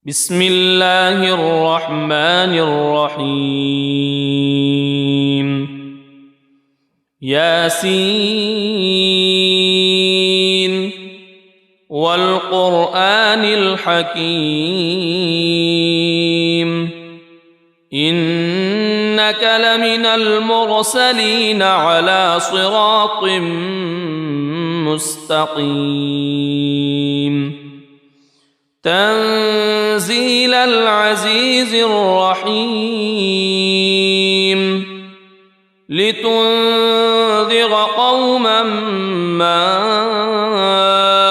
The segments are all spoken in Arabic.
بسم الله الرحمن الرحيم ياسين والقرآن الحكيم إنك لمن المرسلين على صراط مستقيم تنزيل العزيز الرحيم لتنذر قوما ما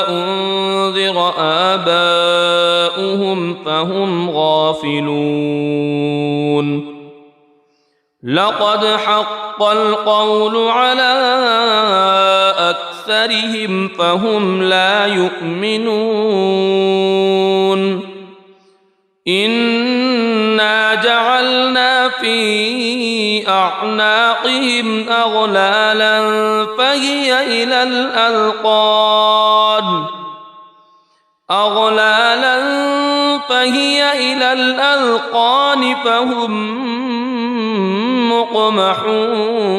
أنذر آباؤهم فهم غافلون لقد حق القول على أكثرهم فهم لا يؤمنون إنا جعلنا في أعناقهم أغلالا فهي إلى الأذقان فهم مقمحون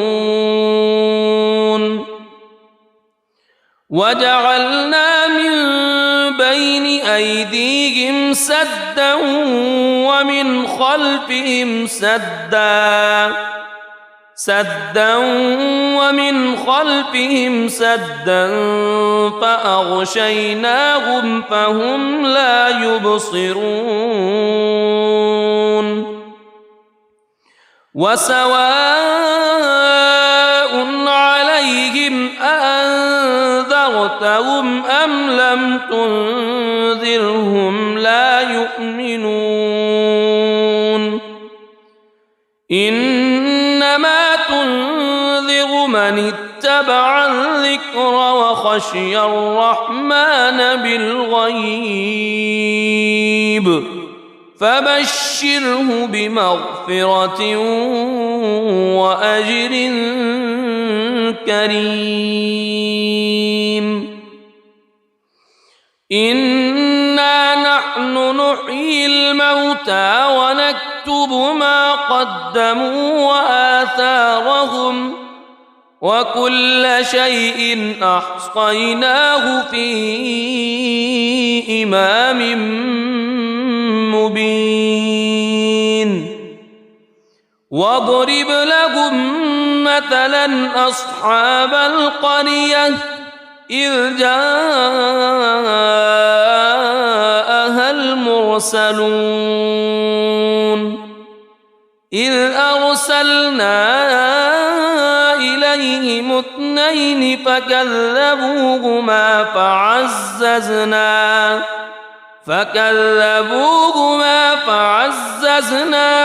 وجعلنا من بين أيديهم سدا ومن خلفهم سدا فأغشيناهم فهم لا يبصرون وسواء عليهم أأنذرتهم أم لم تنذرهم لا يؤمنون إنما تنذر من اتبع الذكر وخشي الرحمن بالغيب فبشره بمغفرة وأجر كريم إنا نحن نحيي الموتى ونكتب ما قدموا وآثارهم وكل شيء أحصيناه في إمام مبين واضرب لهم مثلا أصحاب القرية إذ جاءها المرسلون إذ أرسلنا إليهم اثنين فكذبوهما فعززنا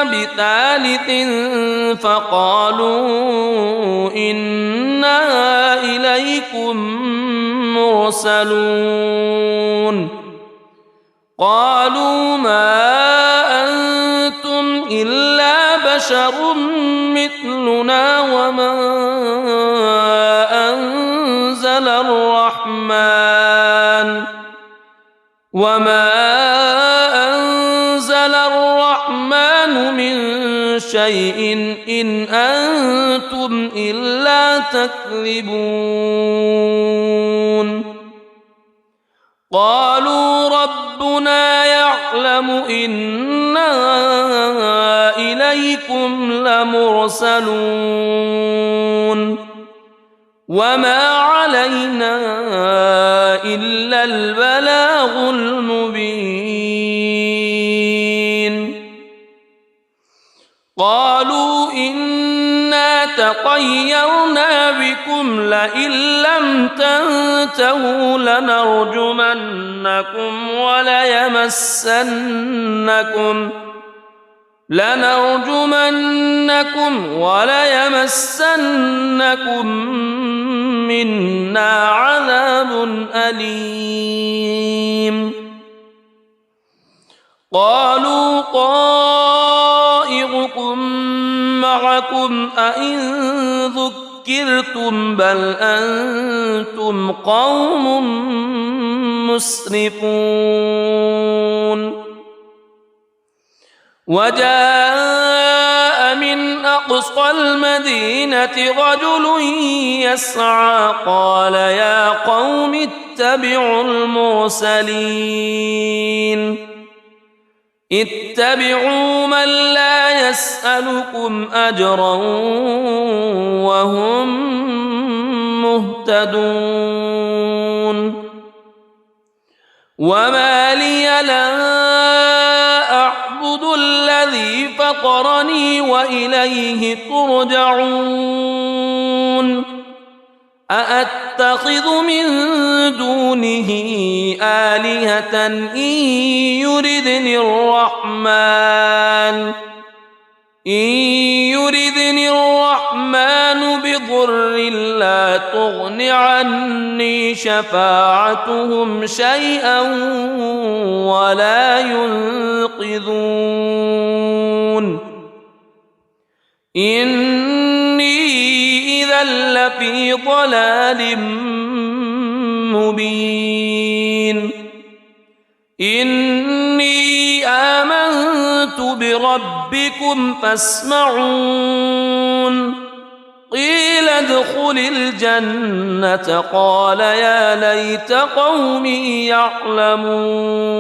بثالث فقالوا إنا إليكم مرسلون قالوا ما أنتم إلا بشر مثلنا وما أنزل الرحمن من شيء إن أنتم إلا تكذبون قالوا ربنا يعلم إنا إليكم لمرسلون وما علينا إلا البلاغ المبين قالوا إنا تطيرنا بكم لئن لم تنتهوا لنرجمنكم وليمسنكم منا عذاب أليم قالوا طائركم معكم أئن ذكرتم بل أنتم قوم مسرفون وجاء من أقصى المدينة رجل يسعى قال يا قوم اتبعوا المرسلين اتبعوا من لا يسألكم أجرا وهم مهتدون وما لي لا أعبد الذي فطرني وإليه ترجعون أأتخذ من دونه آلهة إن يردني الرحمن بضر لا تغن عني شفاعتهم شيئا ولا ينقذون إني إذا لفي ضلال مبين إني آمنت بربكم فاسمعون قيل ادخل الجنة قال يا ليت قومي يعلمون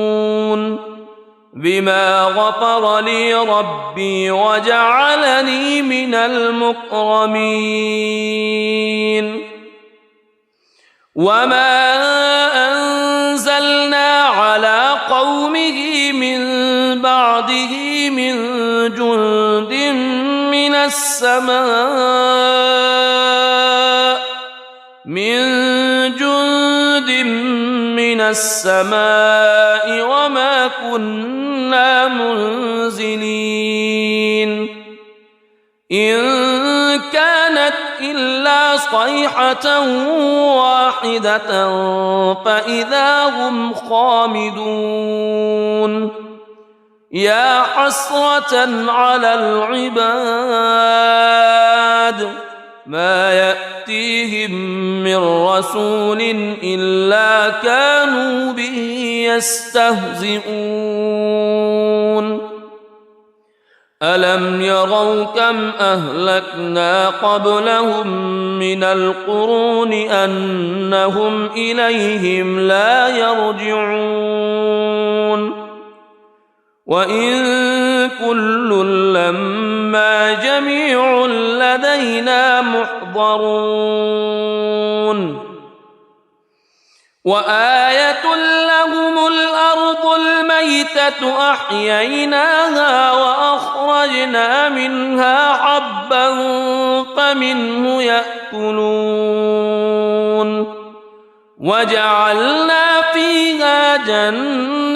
بما غفر لي ربي وجعلني من المكرمين وما أنزلنا على قومه من بعده من جند من السماء وما كنا منزلين إن كانت إلا صيحة واحدة فإذا هم خامدون يا حسرة على العباد ما يأتيهم من رسول إلا كانوا به يستهزئون ألم يروا كم أهلكنا قبلهم من القرون أنهم إليهم لا يرجعون وإن كل لما جميع لدينا محضرون وآية لهم الأرض الميتة أحييناها وأخرجنا منها حبا فمنه يأكلون وجعلنا فيها جنات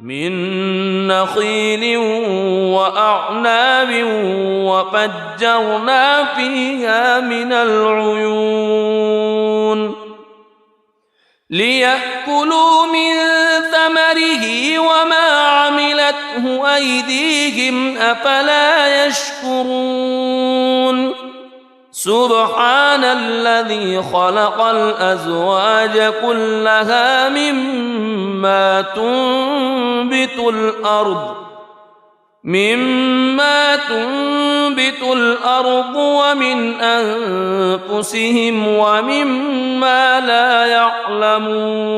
من نخيل وأعناب وفجرنا فيها من العيون ليأكلوا من ثمره وما عملته أيديهم أفلا يشكرون سبحان الذي خلق الأزواج كلها مما تنبت الأرض ومن أنفسهم ومما لا يعلمون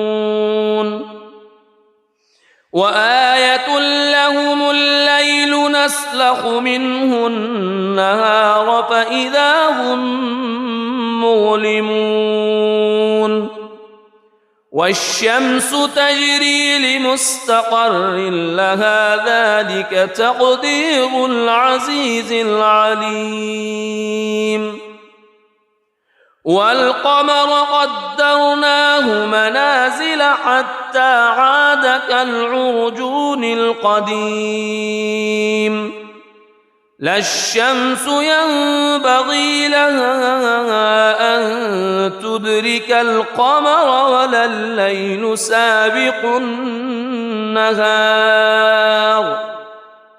وآية لهم الليل نسلخ منه النهار فإذا هم مظلمون والشمس تجري لمستقر لها ذلك تقدير العزيز العليم والقمر قدرناه منازل حتى عاد كالعرجون القديم لا الشمس ينبغي لها أن تدرك القمر ولا الليل سابق النهار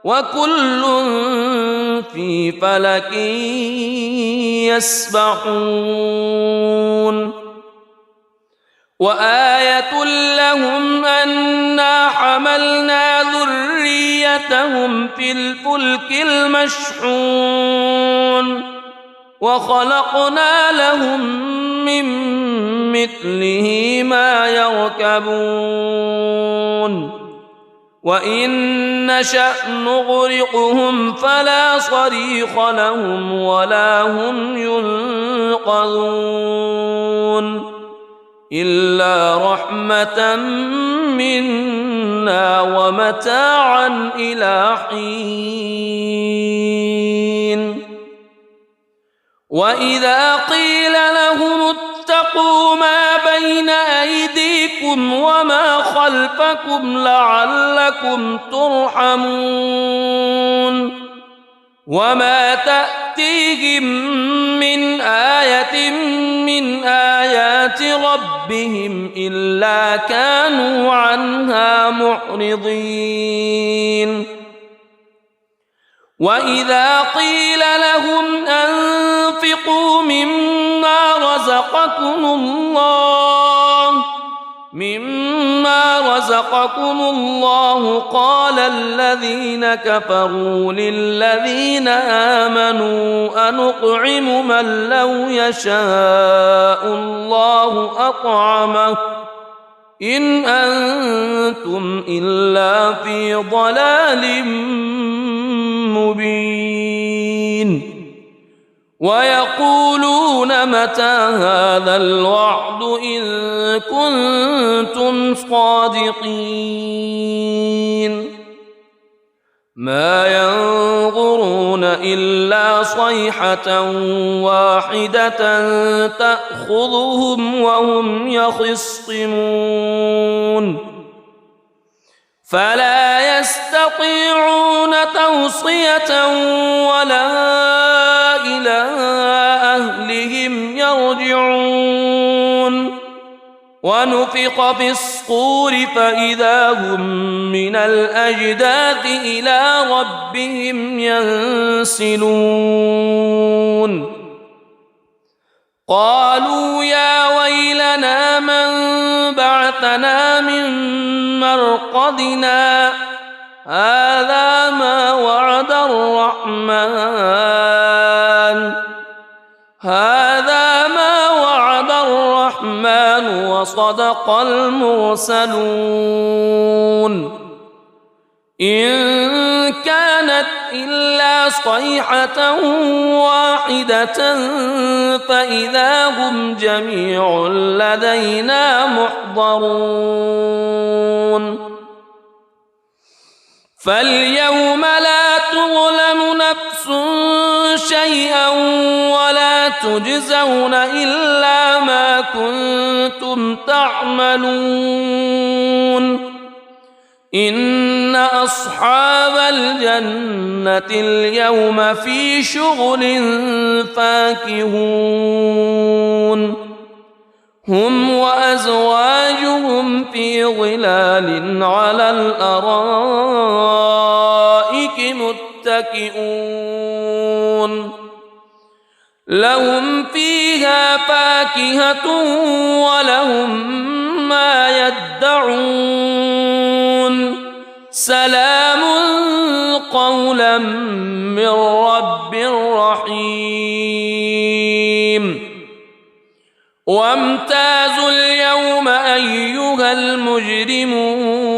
وكل في فلك يسبحون وآية لهم أنا حملنا ذريتهم في الفلك المشحون وخلقنا لهم من مثله ما يركبون وإن نشأ نغرقهم فلا صريخ لهم ولا هم ينقذون إلا رحمة منا ومتاعا إلى حين وإذا قيل لهم اتقوا ما بين أيديكم وما خلفكم لعلكم ترحمون وما تأتيهم من آية من آيات ربهم إلا كانوا عنها معرضين وإذا قيل لهم أنفقوا مما رزقكم الله قال الذين كفروا للذين آمنوا أنطعم من لو يشاء الله أطعمه إن أنتم إلا في ضلال مبين ويقولون متى هذا الوعد إن كنتم صادقين ما ينظرون إلا صيحة واحدة تأخذهم وهم يخصمون فلا يستطيعون توصية ولا إلى أهلهم يرجعون ونفخ في الصور فإذا هم من الأجداث إلى ربهم ينسلون قالوا يا ويلنا من بعثنا من مرقدنا هذا ما وعد الرحمن وصدق المرسلون إن كانت إلا صيحة واحدة فإذا هم جميع لدينا محضرون فاليوم لا تظلم نفس شيئا ولا تجزون إلا ما كنتم تعملون إن أصحاب الجنة اليوم في شغل فاكهون هم وأزواجهم في ظلال على الأرائك متكئون لهم فيها فاكهة ولهم ما يدعون سلام قولا من رب رحيم وامتازوا اليوم أيها المجرمون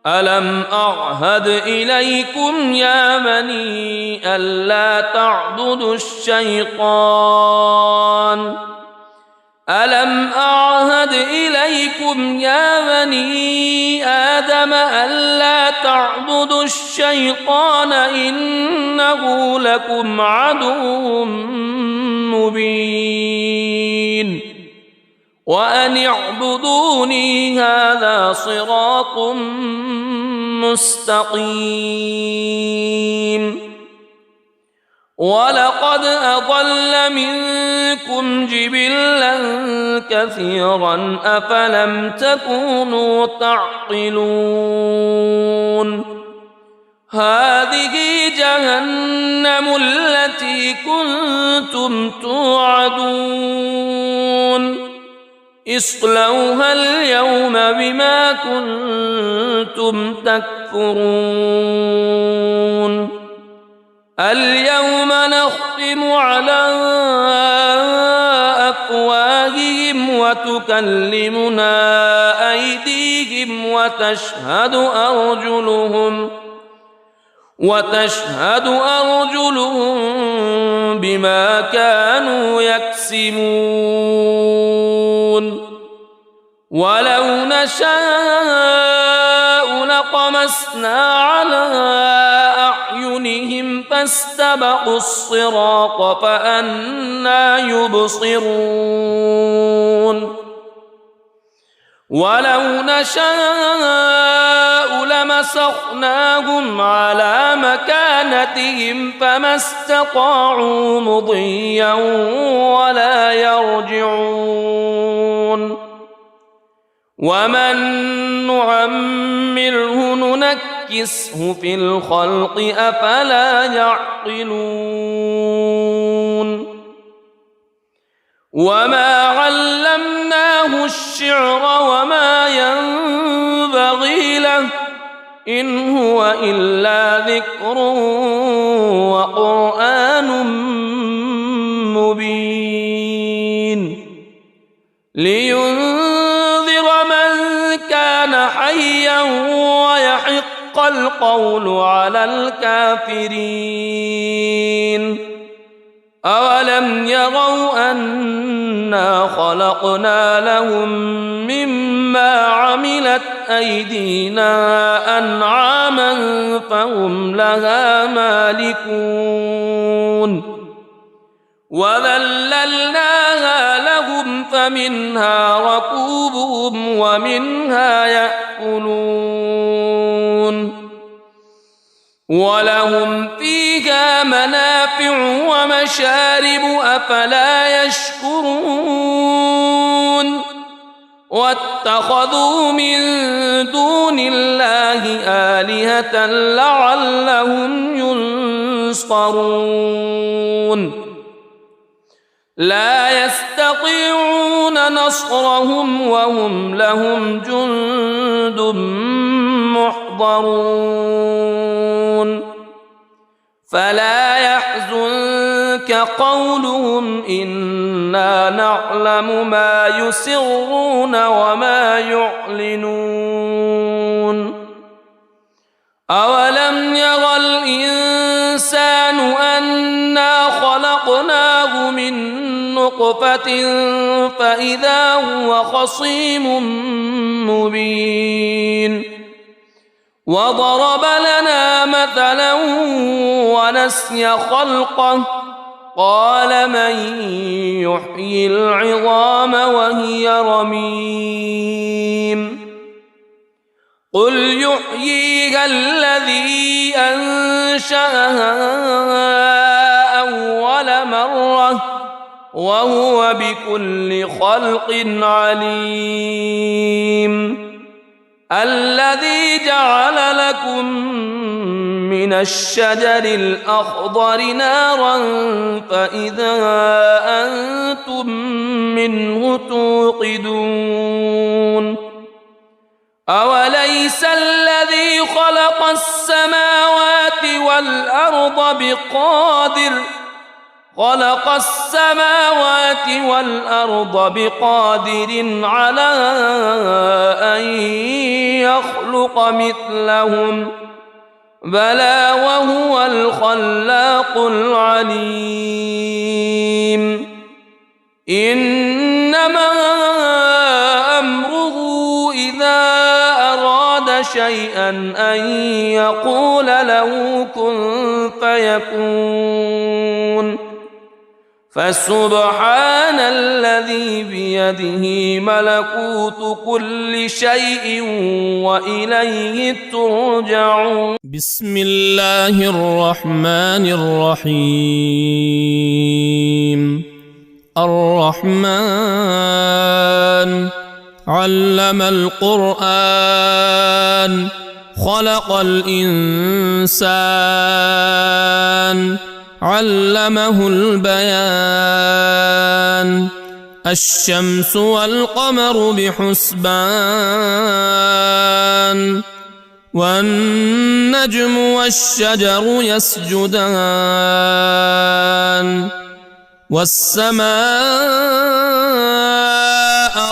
ألم أعهد إليكم يا بني ألا تعبدوا الشيطان ألم أعهد إليكم يا بني آدم ألا تعبدوا الشيطان إنه لكم عدو مبين وأن اعبدوني هذا صراط مستقيم ولقد أضل منكم جبلا كثيرا أفلم تكونوا تعقلون هذه جهنم التي كنتم توعدون اصلوها اليوم بما كنتم تكفرون اليوم نختم على أفواههم وتكلمنا أيديهم وتشهد أرجلهم بما كانوا يكسبون ولو نشاء لطمسنا على أعينهم فاستبقوا الصراط فأنى يبصرون ولو نشاء لمسخناهم على مكانتهم فما استطاعوا مضيا ولا يرجعون ومن نعمره ننكسه في الخلق أفلا يعقلون وما علمناه الشعر وما ينبغي له إن هو إلا ذكر وقرآن مبين لينذر من كان حيا ويحق القول على الكافرين أولم يروا أنا خلقنا لهم مما عملت أيدينا أنعاما فهم لها مالكون وذللناها لهم فمنها ركوبهم ومنها يأكلون ولهم فيها منافع ومشارب أفلا يشكرون واتخذوا من دون الله آلهة لعلهم ينصرون لا يستطيعون نصرهم وهم لهم جند محضرون فلا يحزنك قولهم إنا نعلم ما يسرون وما يعلنون أولم ير الإنسان أنا خلقناه من نطفة فإذا هو خصيم مبين وضرب لنا مثلا ونسي خلقه قال من يحيي العظام وهي رميم قل يحييها الذي أنشأها أول مرة وهو بكل خلق عليم الذي جعل لكم من الشجر الأخضر نارا فإذا أنتم منه توقدون أوليس الذي خلق السماوات والأرض بقادر على أن يخلق مثلهم بلى وهو الخلاق العليم إنما أمره إذا أراد شيئا أن يقول له كن فيكون فسبحان الذي بيده ملكوت كل شيء وإليه ترجعون بسم الله الرحمن الرحيم الرحمن علم القرآن خلق الإنسان علمه البيان الشمس والقمر بحسبان والنجم والشجر يسجدان والسماء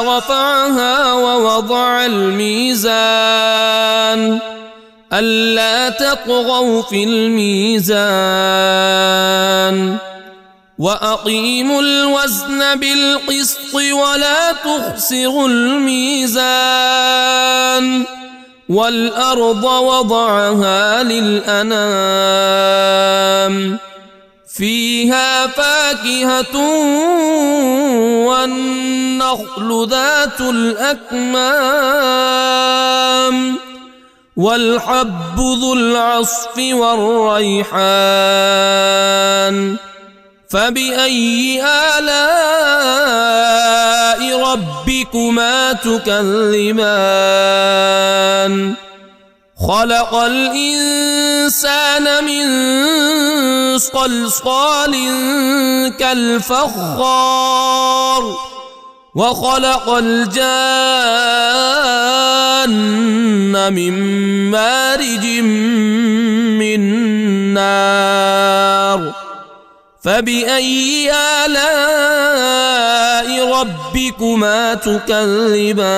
رفعها ووضع الميزان ألا تطغوا في الميزان وأقيموا الوزن بالقسط ولا تخسروا الميزان والأرض وضعها للأنام فيها فاكهة والنخل ذات الأكمام والحب ذو العصف والريحان فبأي آلاء ربكما تكذبان خلق الإنسان من صلصال كالفخار وخلق الجان من مارج من نار فبأي آلاء ربكما تكذبان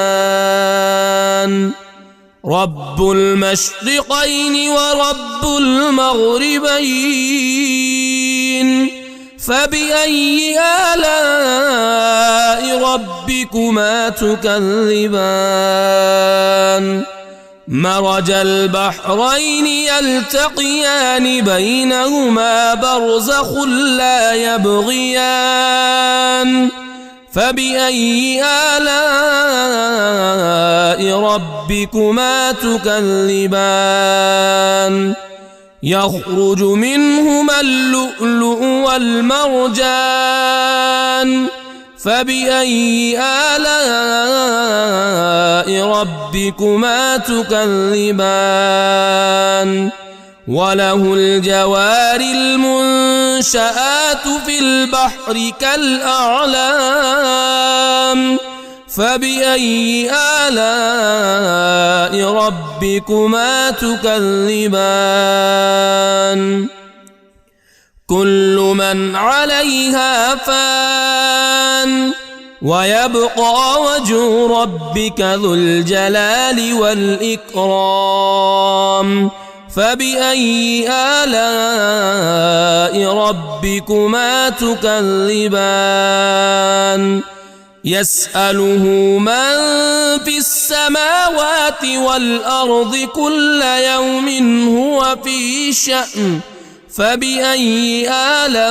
رب المشرقين ورب المغربين فبأي آلاء ربكما تكذبان مرج البحرين يلتقيان بينهما برزخ لا يبغيان فبأي آلاء ربكما تكذبان يخرج منهما اللؤلؤ والمرجان فبأي آلاء ربكما تكذبان وله الجوار المنشآت في البحر كالأعلام فبأي آلاء ربكما تكذبان كل من عليها فان ويبقى وجه ربك ذو الجلال والإكرام فبأي آلاء ربكما تكذبان يسأله من في السماوات والأرض كل يوم هو في شأن فبأي آلاء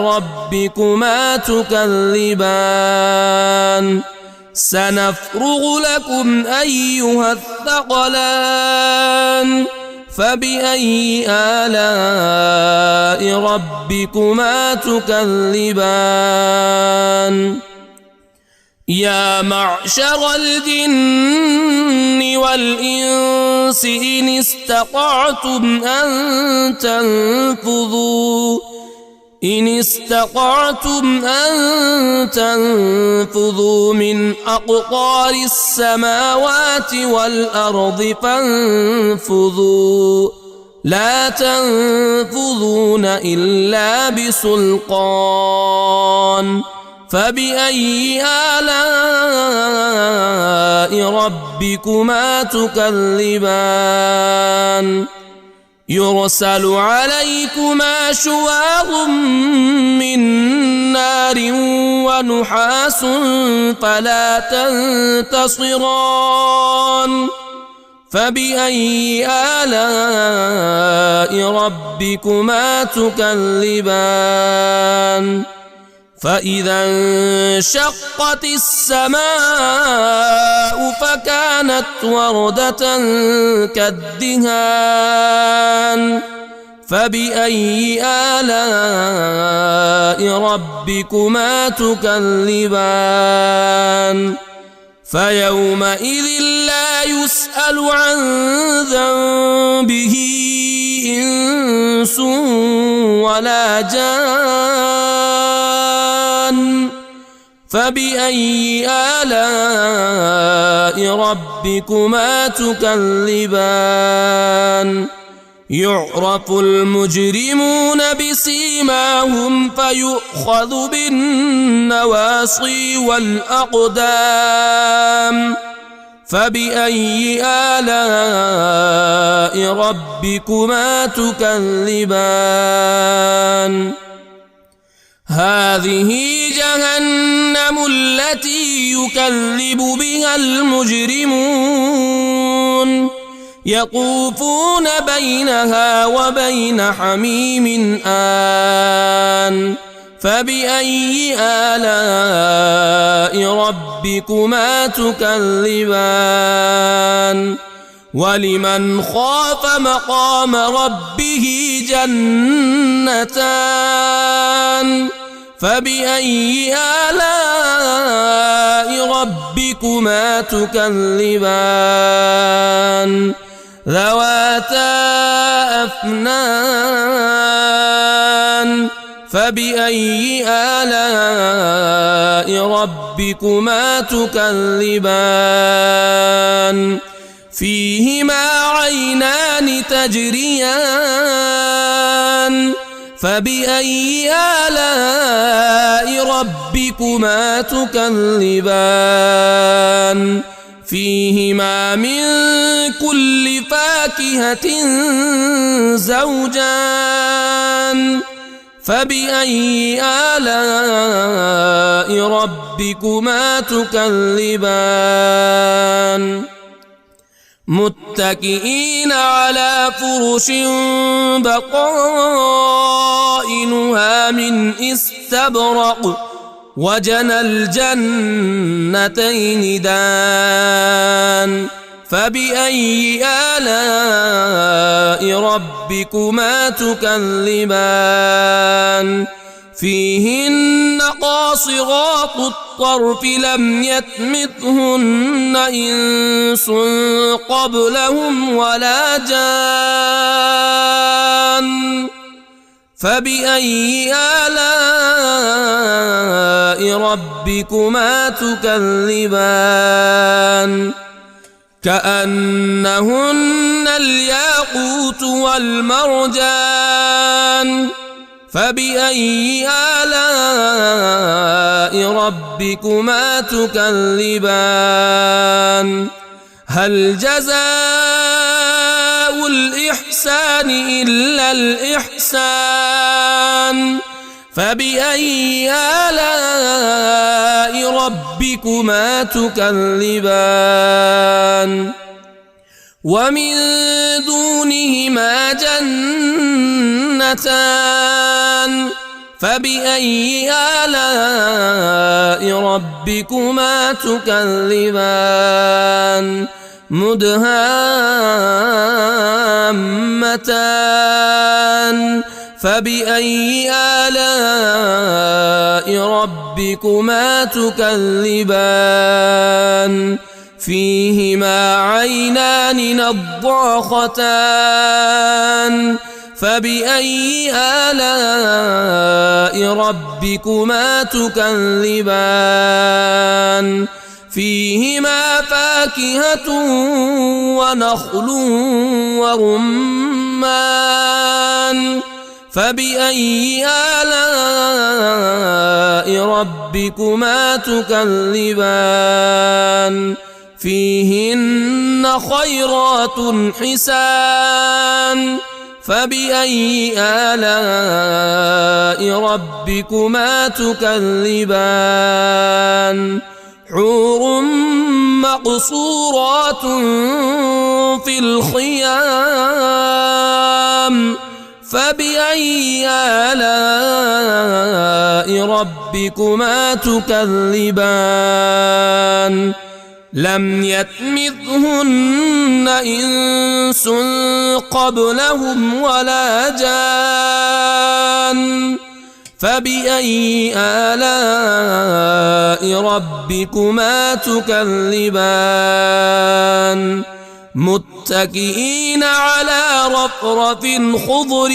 ربكما تكذبان سنفرغ لكم أيها الثقلان فبأي آلاء ربكما تكذبان يا معشر الجن والإنس إن استطعتم أن تنفذوا من أقطار السماوات والأرض فانفذوا لا تنفذون إلا بسلطان فبأي آلاء ربكما تكذبان يرسل عليكما شواظ من نار ونحاس فلا تنتصران فبأي آلاء ربكما تكذبان فإذا انشقت السماء فكانت وردة كالدهان فبأي آلاء ربكما تكذبان فيومئذ لا يسأل عن ذنبه إنس ولا جان فبأي آلاء ربكما تكذبان يعرف المجرمون بسيماهم فيؤخذ بالنواصي والأقدام فبأي آلاء ربكما تكذبان هذه جهنم التي يكذب بها المجرمون يطوفون بينها وبين حميم آن فبأي آلاء ربكما تكذبان ولمن خاف مقام ربه جنتان فبأي آلاء ربكما تكذبان ذواتا أفنان فبأي آلاء ربكما تكذبان فيهما عينان تجريان فبأي آلاء ربكما تكذبان فيهما من كل فاكهة زوجان فبأي آلاء ربكما تكذبان متكئين على فرش بطائنها من استبرق وجنى الجنتين دان فبأي آلاء ربكما تكذبان فيهن قاصرات الطرف لم يطمثهن إنس قبلهم ولا جان فبأي آلاء ربكما تكذبان كأنهن الياقوت والمرجان فبأي آلاء ربكما تكذبان هل جزاء الإحسان إلا الإحسان فبأي آلاء ربكما تكذبان ومن دونهما جنتان فبأي آلاء ربكما تكذبان مدهامتان فبأي آلاء ربكما تكذبان فيهما عينان نضاختان فبأي آلاء ربكما تكذبان فيهما فاكهة ونخل ورمان فبأي آلاء ربكما تكذبان فيهن خيرات حسان فبأي آلاء ربكما تكذبان حور مقصورات في الخيام فبأي آلاء ربكما تكذبان لم يطمثهن إنس قبلهم ولا جان فبأي آلاء ربكما تكذبان متكئين على رفرف خضر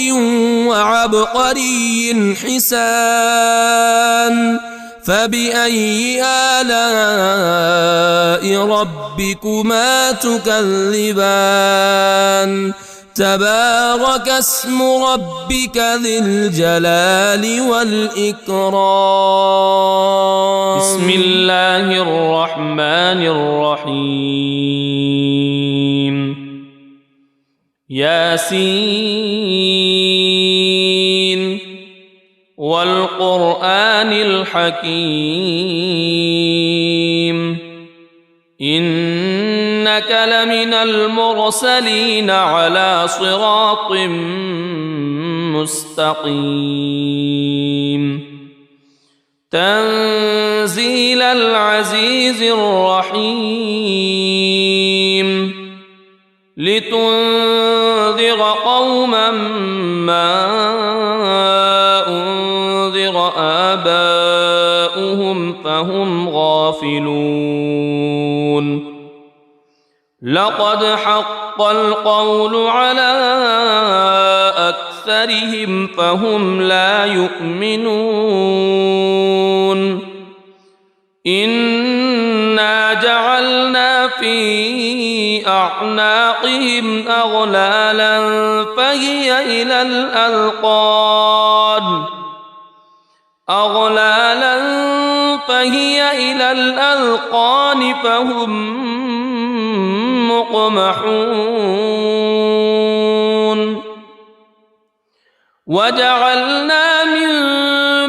وعبقري حسان فبأي آلاء ربكما تكذبان تبارك اسم ربك ذي الجلال والإكرام. بسم الله الرحمن الرحيم. ياسين والقرآن الحكيم إنك لمن المرسلين على صراط مستقيم تنزيل العزيز الرحيم لتنذر قوما ما أنذر آباؤهم فهم غافلون لقد حق القول على أكثرهم فهم لا يؤمنون إنا جعلنا في أعناقهم أغلالا فهي إلى الأذقان فهم مقمحون وجعلنا من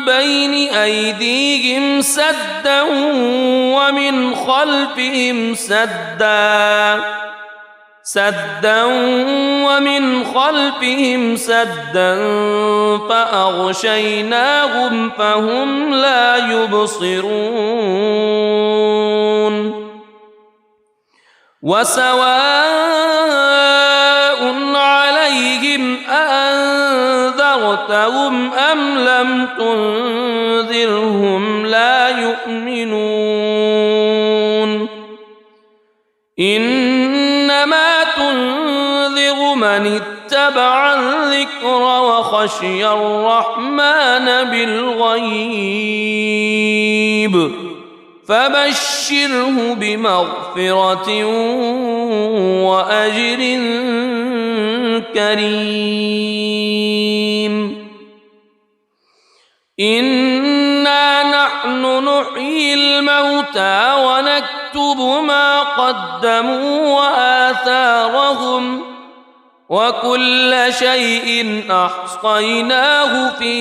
بين أيديهم سدا ومن خلفهم سدا فأغشيناهم فهم لا يبصرون وسواء عليهم أأنذرتهم أم لم تنذرهم لا يؤمنون إنما تنذر من اتبع الذكر وخشي الرحمن بالغيب فبشره بمغفرة وأجر كريم إنا نحن نحيي الموتى ونكتب ما قدموا وآثارهم وكل شيء أحصيناه في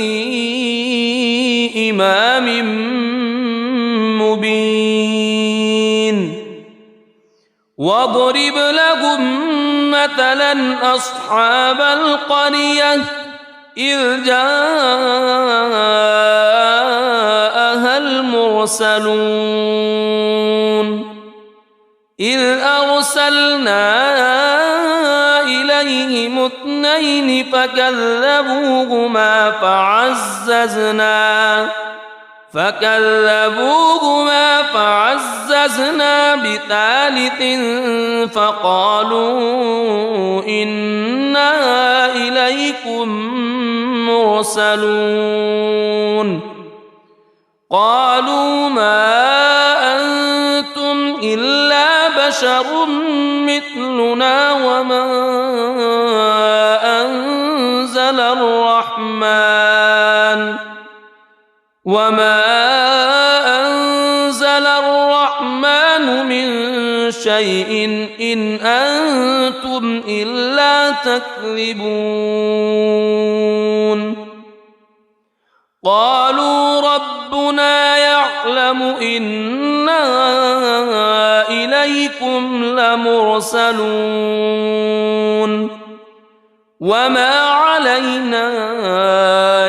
إمام مبين واضرب لهم مثلا أصحاب القرية إذ جاءها المرسلون إذ أرسلنا إليهم اثنين فكذبوهما فعززنا بثالث فقالوا إنا إليكم مرسلون قالوا ما أنتم إلا بشر مثلنا وما أنزل الرحمن من شيء إن أنتم إلا تكذبون قالوا ربنا يعلم إنا إليكم لمرسلون وما علينا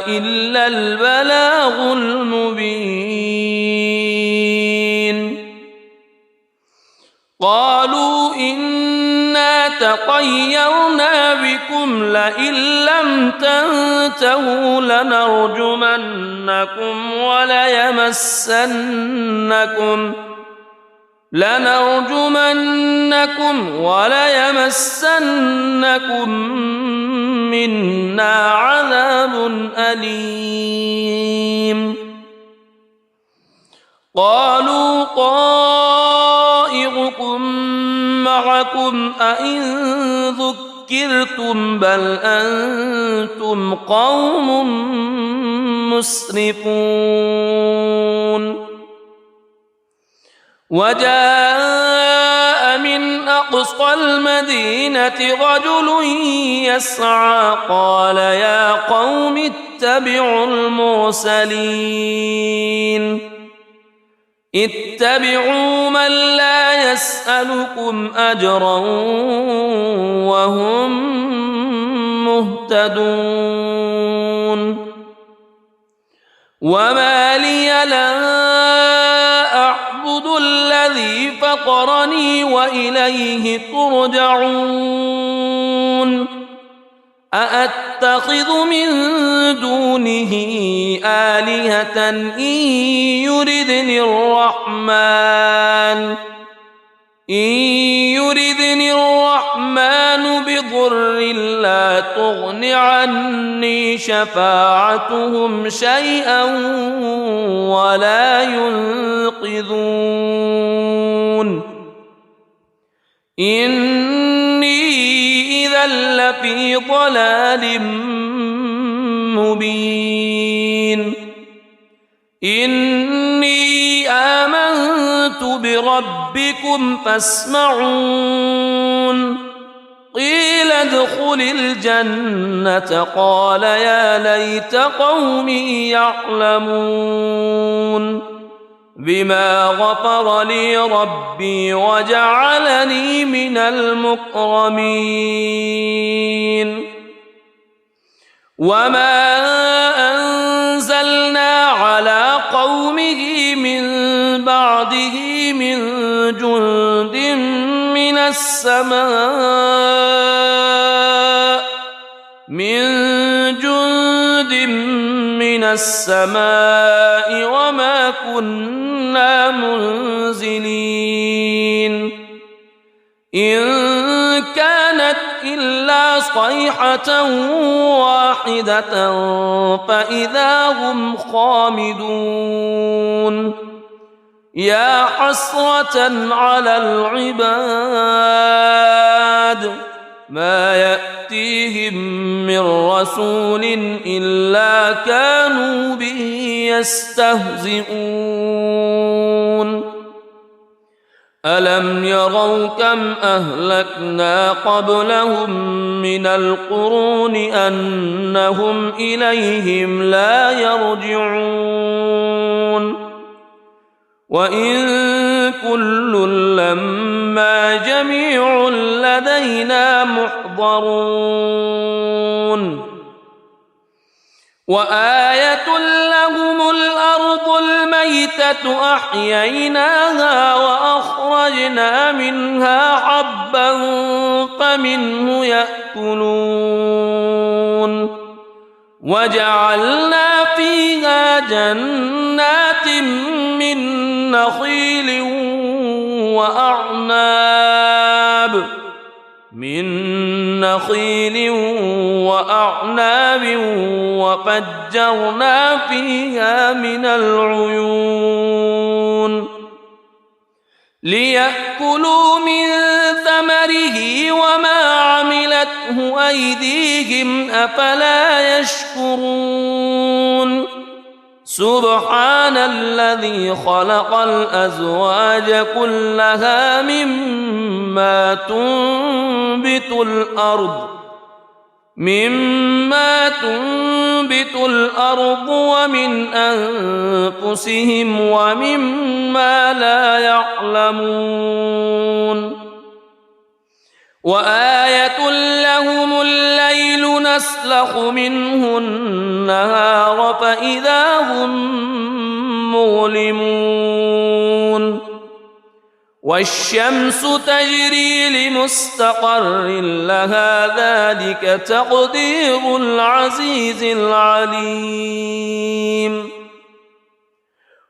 إلا البلاغ المبين قالوا إنا تطيرنا بكم لئن لم تنتهوا لنرجمنكم وليمسنكم منا عذاب أليم قالوا طائركم معكم أئن ذكرتم بل أنتم قوم مسرفون وجاء من أقصى المدينة رجل يسعى قال يا قوم اتبعوا المرسلين اتبعوا من لا يسألكم أجرا وهم مهتدون وما لي لا أعبد الذي فطرني وإليه ترجعون أأتخذ من دونه آلهة إن يردني الرحمن بضر لا تغن عني شفاعتهم شيئا ولا ينقذون إني إذا لفي ضلال مبين إني آمنت بربكم فاسمعون قيل ادخل الجنة قال يا ليت قومي يعلمون بما غفر لي ربي وجعلني من المكرمين وما أنزلنا على قومه من بعده من جند من السماء وما كنا منزلين إن كانت إلا صيحة واحدة فإذا هم خامدون يا حسرة على العباد ما يأتيهم من رسول إلا كانوا به يستهزئون ألم يروا كم أهلكنا قبلهم من القرون أنهم إليهم لا يرجعون وإن كل لما جميع لدينا محضرون وآية لهم الأرض الميتة أحييناها وأخرجنا منها حبا فمنه يأكلون وجعلنا فيها جنات من نخيل وأعناب وفجرنا فيها من العيون ليأكلوا من ثمره وما عملته أيديهم أفلا يشكرون سبحان الذي خلق الأزواج كلها مما تنبت الأرض ومن أنفسهم ومما لا يعلمون وآية لهم الليل نسلخ منه النهار فإذا هم مظلمون والشمس تجري لمستقر لها ذلك تقدير العزيز العليم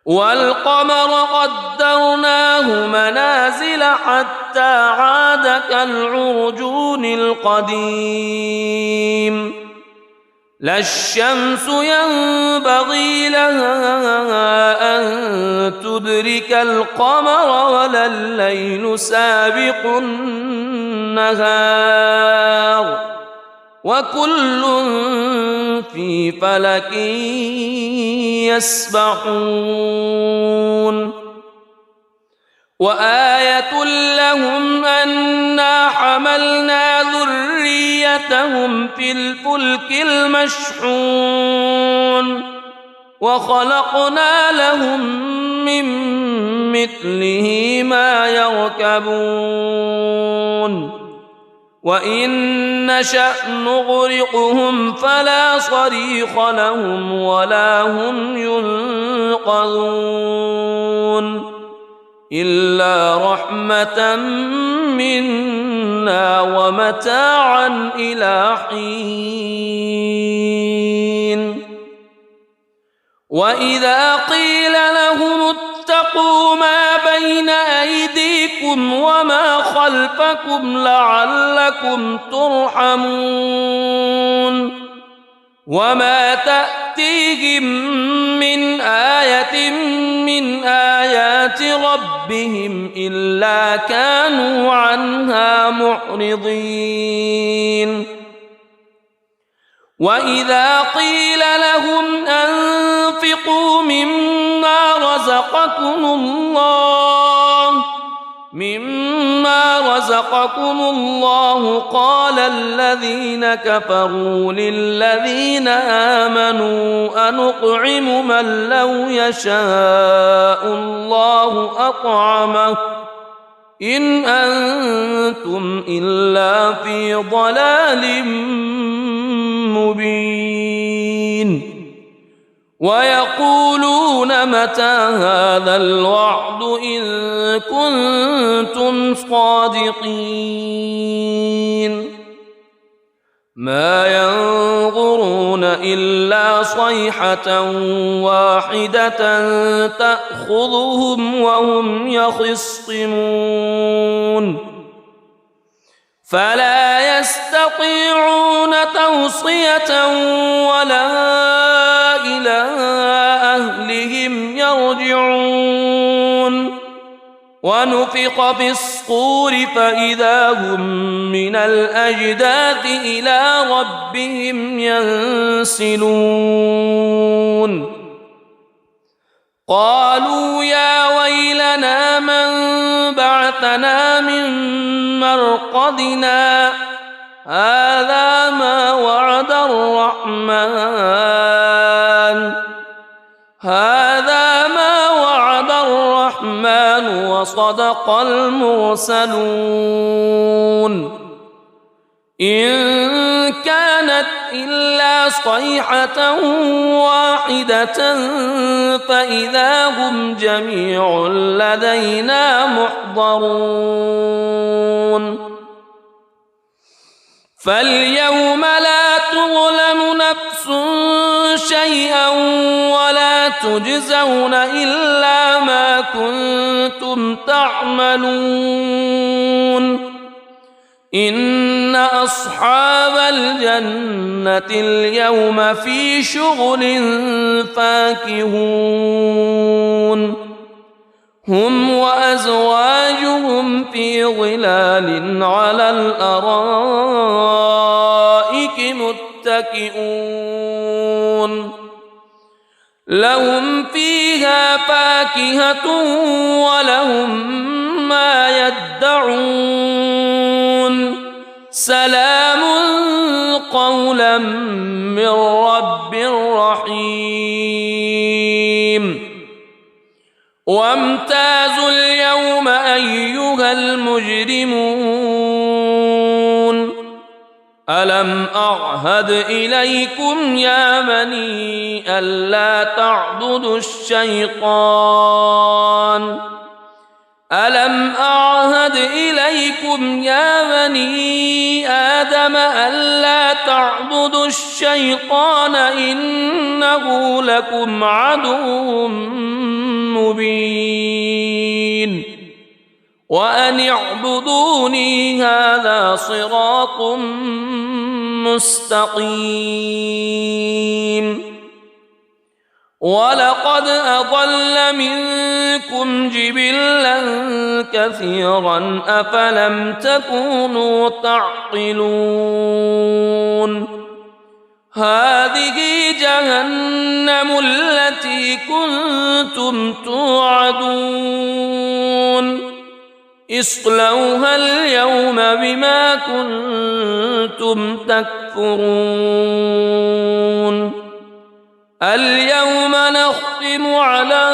والقمر قدرناه منازل حتى عاد كالعرجون القديم لا الشمس ينبغي لها أن تدرك القمر ولا الليل سابق النهار وكل في فلك يسبحون وآية لهم أنا حملنا ذريتهم في الفلك المشحون وخلقنا لهم من مثله ما يركبون وإن نشأ نغرقهم فلا صريخ لهم ولا هم ينقذون إلا رحمة منا ومتاعا إلى حين وإذا قيل لهم اتقوا ما بين أيديكم وما خلفكم لعلكم ترحمون وما تأتيهم من آية من آيات ربهم إلا كانوا عنها معرضين وإذا قيل لهم أنفقوا مما رزقكم الله قال الذين كفروا للذين آمنوا أنطعم من لو يشاء الله أطعمه إن أنتم إلا في ضلال مبين ويقولون متى هذا الوعد إن كنتم صادقين ما ينظرون إلا صيحة واحدة تأخذهم وهم يخصمون فلا يستطيعون توصية ولا إلى أهلهم يرجعون ونفخ في الصور فإذا هم من الأجداث إلى ربهم ينسلون قالوا يا ويلنا من بعثنا من مرقدنا هذا ما وعد الرحمن وصدق المرسلون إن كانت إلا صيحة واحدة فإذا هم جميع لدينا محضرون فاليوم لا تظلم نفس شيئا ولا تجزون إلا ما كنتم تعملون إن أصحاب الجنة اليوم في شغل فاكهون هم وأزواجهم في ظلال على الأرائك متكئون لهم فيها فاكهة ولهم ما يدعون سلام قولا من رب رحيم وامتازوا اليوم أيها المجرمون ألم أعهد إليكم يا بني ألا تعبدوا الشيطان ألم أعهد إليكم يا بني آدم ألا تعبدوا الشيطان إنه لكم عدو مبين وأن اعبدوني هذا صراط مستقيم ولقد أضل منكم جبلا كثيرا أفلم تكونوا تعقلون هذه جهنم التي كنتم توعدون اصلوها اليوم بما كنتم تكفرون اليوم نختم على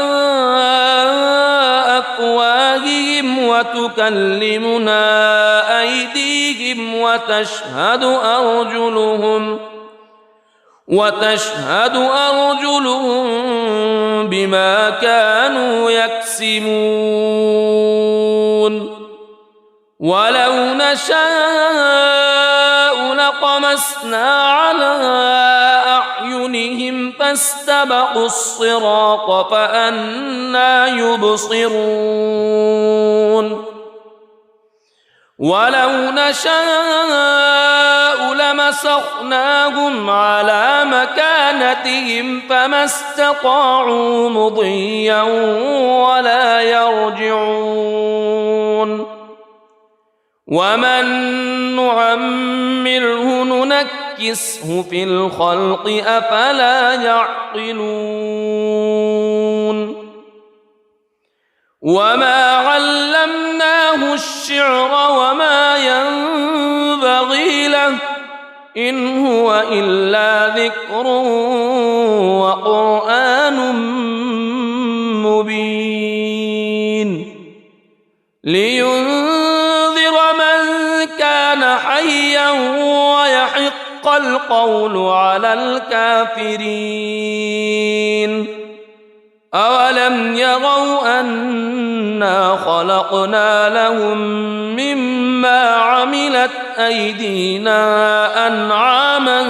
أفواههم وتكلمنا أيديهم وتشهد أرجلهم بما كانوا يكسبون ولو نشاء لطمسنا على أعينهم فاستبقوا الصراط فأنى يبصرون ولو نشاء لمسخناهم على مكانتهم فما استطاعوا مضيا ولا يرجعون ومن نعمره ننكسه في الخلق أفلا يعقلون وما علمناه الشعر وما ينبغي له إن هو إلا ذكر وقرآن مبين لينذر من كان حيا ويحق القول على الكافرين أولم يروا أنا خلقنا لهم مما عملت أيدينا أنعاما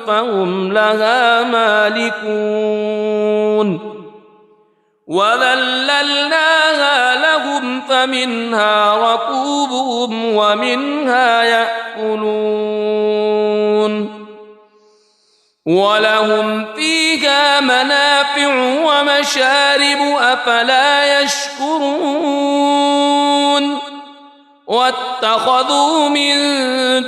فهم لها مالكون وذللناها لهم فمنها ركوبهم ومنها يأكلون ولهم فيها منافع ومشارب أفلا يشكرون واتخذوا من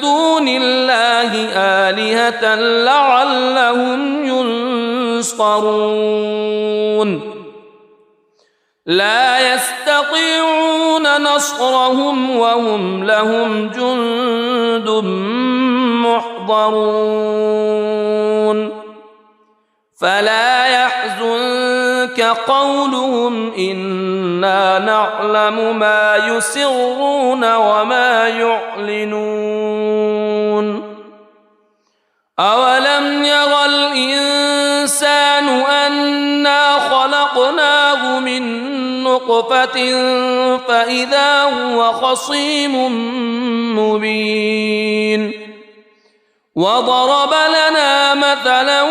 دون الله آلهة لعلهم ينصرون لا يستطيعون نصرهم وهم لهم جند محضرون فلا يحزنك قولهم إنا نعلم ما يسرون وما يعلنون أولم ير الإنسان أنا خلقناه من نطفة فإذا هو خصيم مبين وضرب لنا مثلا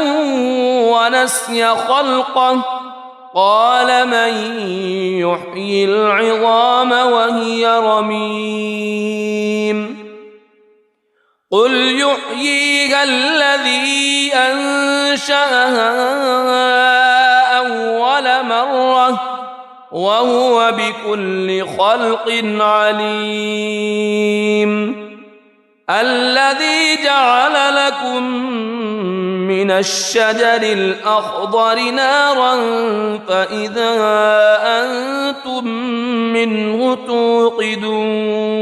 ونسي خلقه قال من يحيي العظام وهي رميم قل يحييها الذي أنشأها أول مرة وهو بكل خلق عليم الذي جعل لكم من الشجر الأخضر نارا فإذا أنتم منه توقدون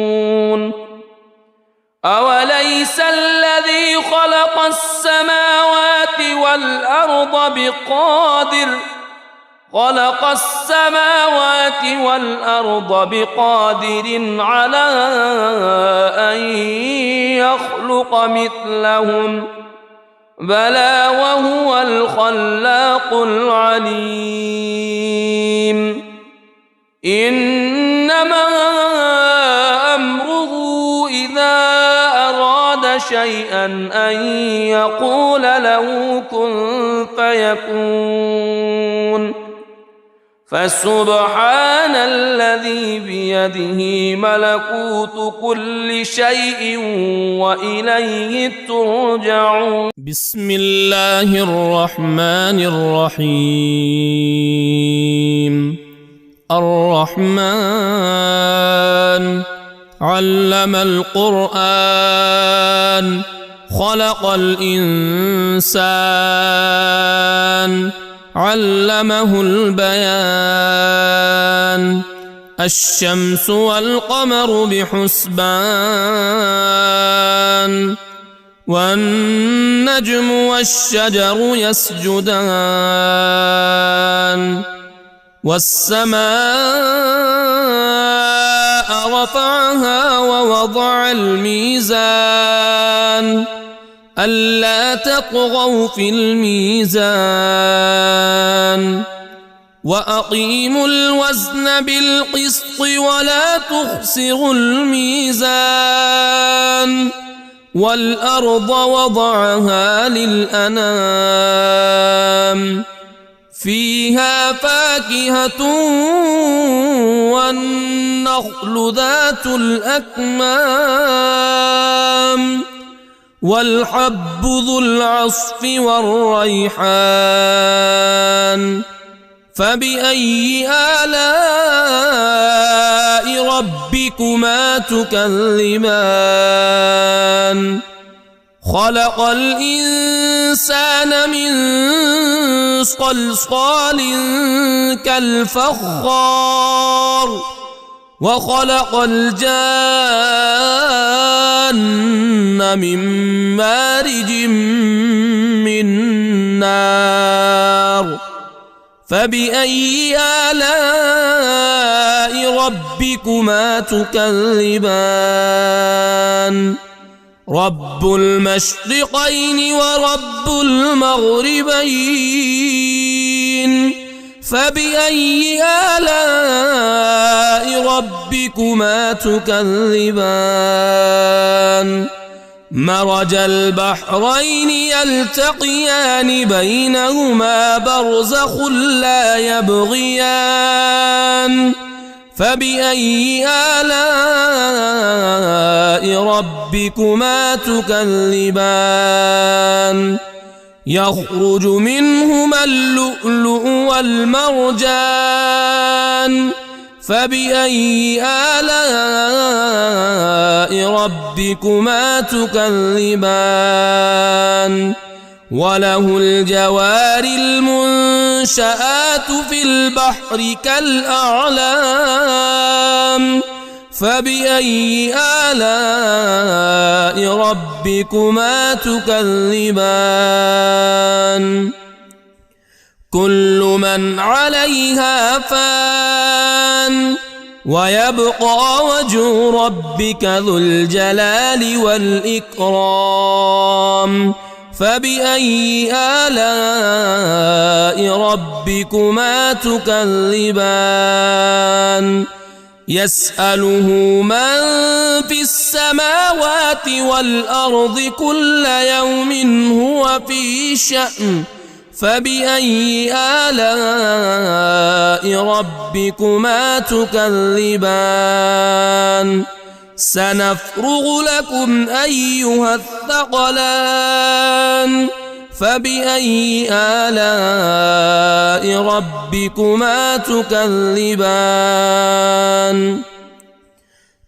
أوليس الذي خلق السماوات والأرض بقادر على أن يخلق مثلهم بلى وهو الخلاق العليم إنما أمره إذا أراد شيئا أن يقول له كن فيكون فسبحان الذي بيده ملكوت كل شيء وإليه ترجعون. بسم الله الرحمن الرحيم. الرحمن علم القرآن خلق الإنسان علمه البيان. الشمس والقمر بحسبان والنجم والشجر يسجدان. والسماء رفعها ووضع الميزان ألا تطغوا في الميزان وأقيموا الوزن بالقسط ولا تخسروا الميزان. والأرض وضعها للأنام فيها فاكهة والنخل ذات الأكمام والحب ذو العصف والريحان. فبأي آلاء ربكما تكذبان. خلق الإنسان من صلصال كالفخار وخلق الجان من مارج من نار. فبأي آلاء ربكما تكذبان. رب المشرقين ورب المغربين. فبأي آلاء ربكما تكذبان. مرج البحرين يلتقيان بينهما برزخ لا يبغيان. فبأي آلاء ربكما تكذبان. يخرج منهما اللؤلؤ والمرجان. فبأي آلاء ربكما تكذبان. وله الجوار المنشآت في البحر كالأعلام. فبأي آلاء ربكما تكذبان. كل من عليها فان ويبقى وجه ربك ذو الجلال والإكرام. فبأي آلاء ربكما تكذبان. يسأله من في السماوات والأرض كل يوم هو في شأن. فبأي آلاء ربكما تكذبان. سنفرغ لكم أيها الثقلان. فبأي آلاء ربكما تكذبان.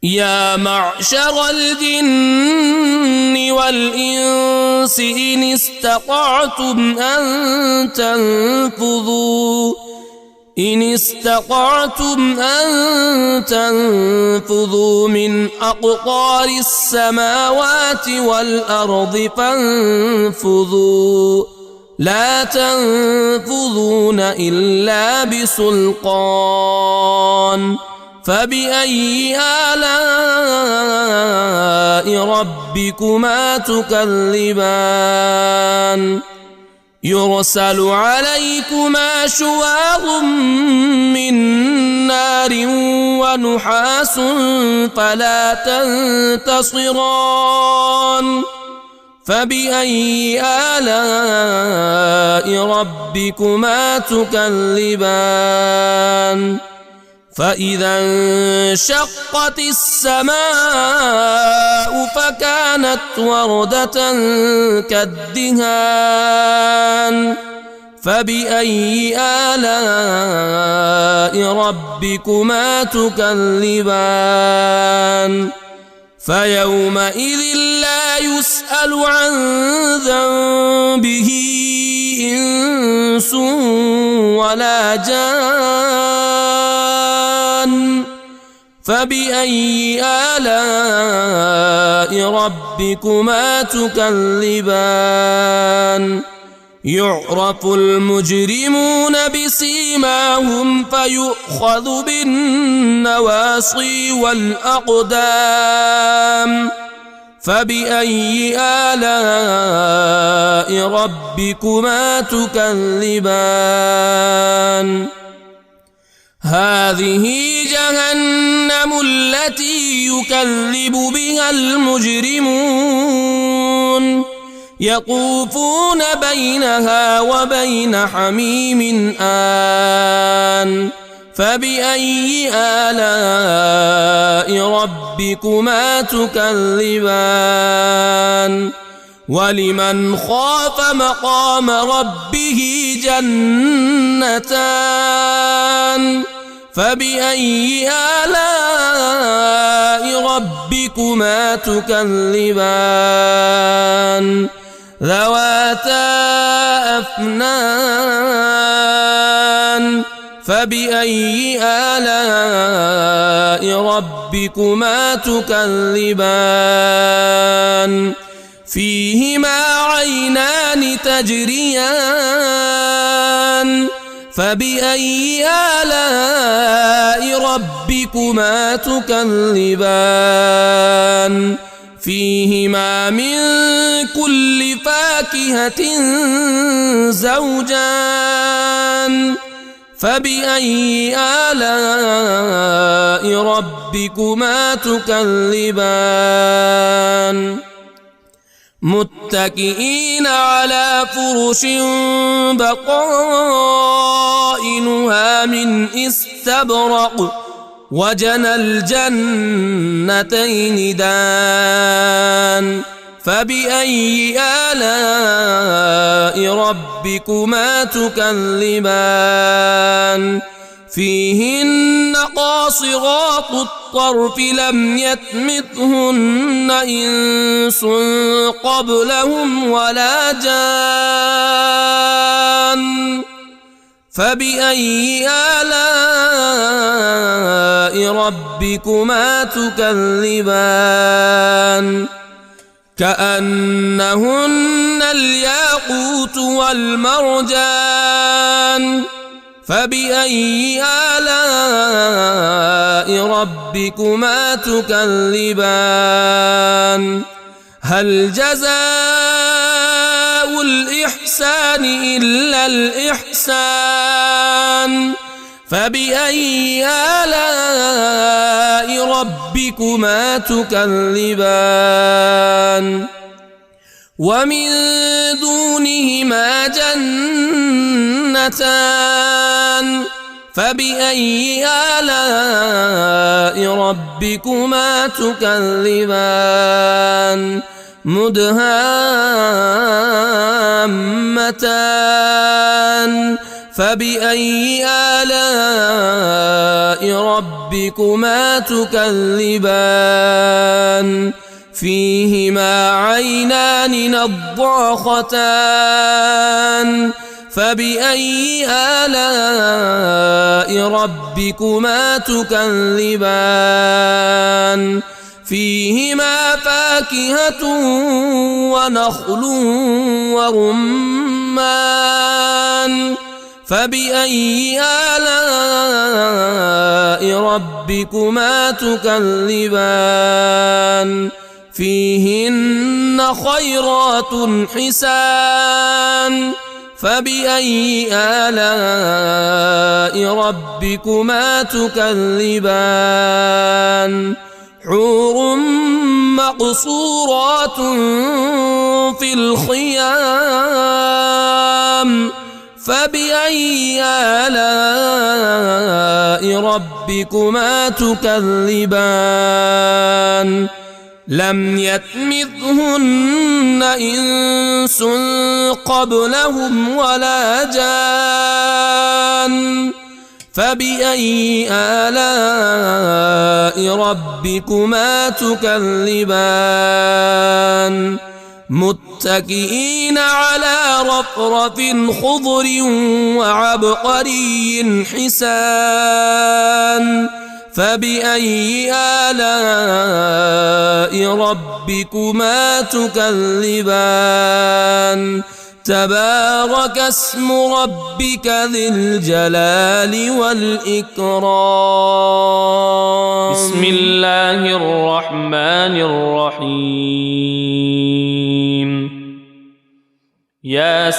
يا معشر الجن والإنس إن استطعتم أن تنفذوا من أقطار السماوات والأرض فانفذوا لا تنفذون إلا بسلطان. فبأي آلاء ربكما تكذبان. يرسل عليكما شواظ من نار ونحاس فلا تنتصران. فبأي آلاء ربكما تكذبان فإذا انشقت السماء فكانت وردة كالدهان فبأي آلاء ربكما تكذبان فيومئذ لا يسأل عن ذنبه إنس ولا جان فبأي آلاء ربكما تكذبان يعرف المجرمون بسيماهم فيؤخذ بالنواصي والأقدام فبأي آلاء ربكما تكذبان هذه جهنم التي يكذب بها المجرمون يطوفون بينها وبين حميم آن فبأي آلاء ربكما تكذبان ولمن خاف مقام ربه جنتان فبأي آلاء ربكما تكذبان ذواتا أفنان فبأي آلاء ربكما تكذبان فيهما عينان تجريان فبأي آلاء ربكما تكذبان فيهما من كل فاكهة زوجان فبأي آلاء ربكما تكذبان متكئين على فرش بطائنها من استبرق وجنى الجنتين دان فبأي آلاء ربكما تكذبان فيهن قاصرات الطرف لم يطمثهن إنس قبلهم ولا جان فبأي آلاء ربكما تكذبان كأنهن الياقوت والمرجان فبأي آلاء ربكما تكذبان هل جزاء الإحسان إلا الإحسان فبأي آلاء ربكما تكذبان ومن دونهما جنتان فبأي آلاء ربكما تكذبان مدهامتان فبأي آلاء ربكما تكذبان فيهما عينان نضاختان فبأي آلاء ربكما تكذبان فيهما فاكهة ونخل ورمان فبأي آلاء ربكما تكذبان فيهن خيرات حسان فبأي آلاء ربكما تكذبان حور مقصورات في الخيام فبأي آلاء ربكما تكذبان لم يطمثهن إنس قبلهم ولا جان فبأي آلاء ربكما تكذبان متكئين على رفرف خضر وعبقري حسان فبأي آلاء ربكما تكذبان تبارك اسم ربك ذي الجلال والإكرام بسم الله الرحمن الرحيم ياسين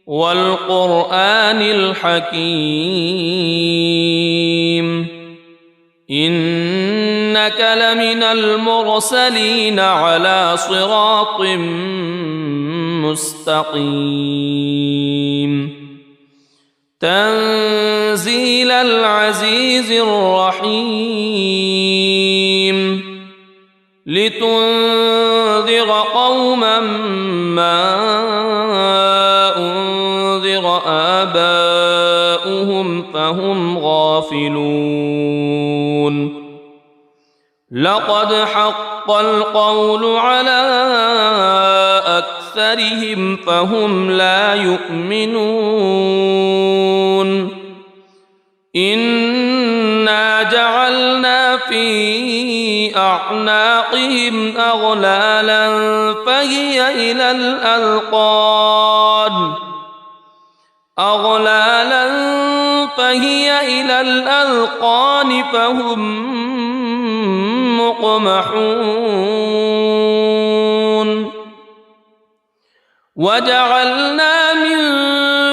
والقرآن الحكيم إنك لمن المرسلين على صراط مستقيم تنزيل العزيز الرحيم لتنذر قوما ما أنذر آباؤهم فهم غافلون لقد حق القول على أكثرهم فهم لا يؤمنون إنا جعلنا في أعناقهم أغلالا فهي إلى الأذقان فهم مقمحون وجعلنا من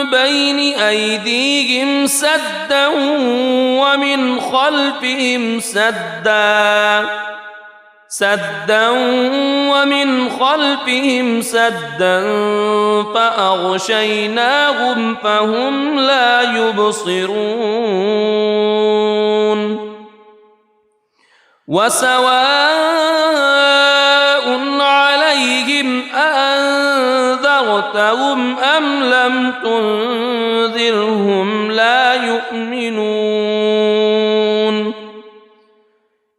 بين أيديهم سدا ومن خلفهم سدا فأغشيناهم فهم لا يبصرون وسواء عليهم أأنذرتهم أم لم تنذرهم لا يؤمنون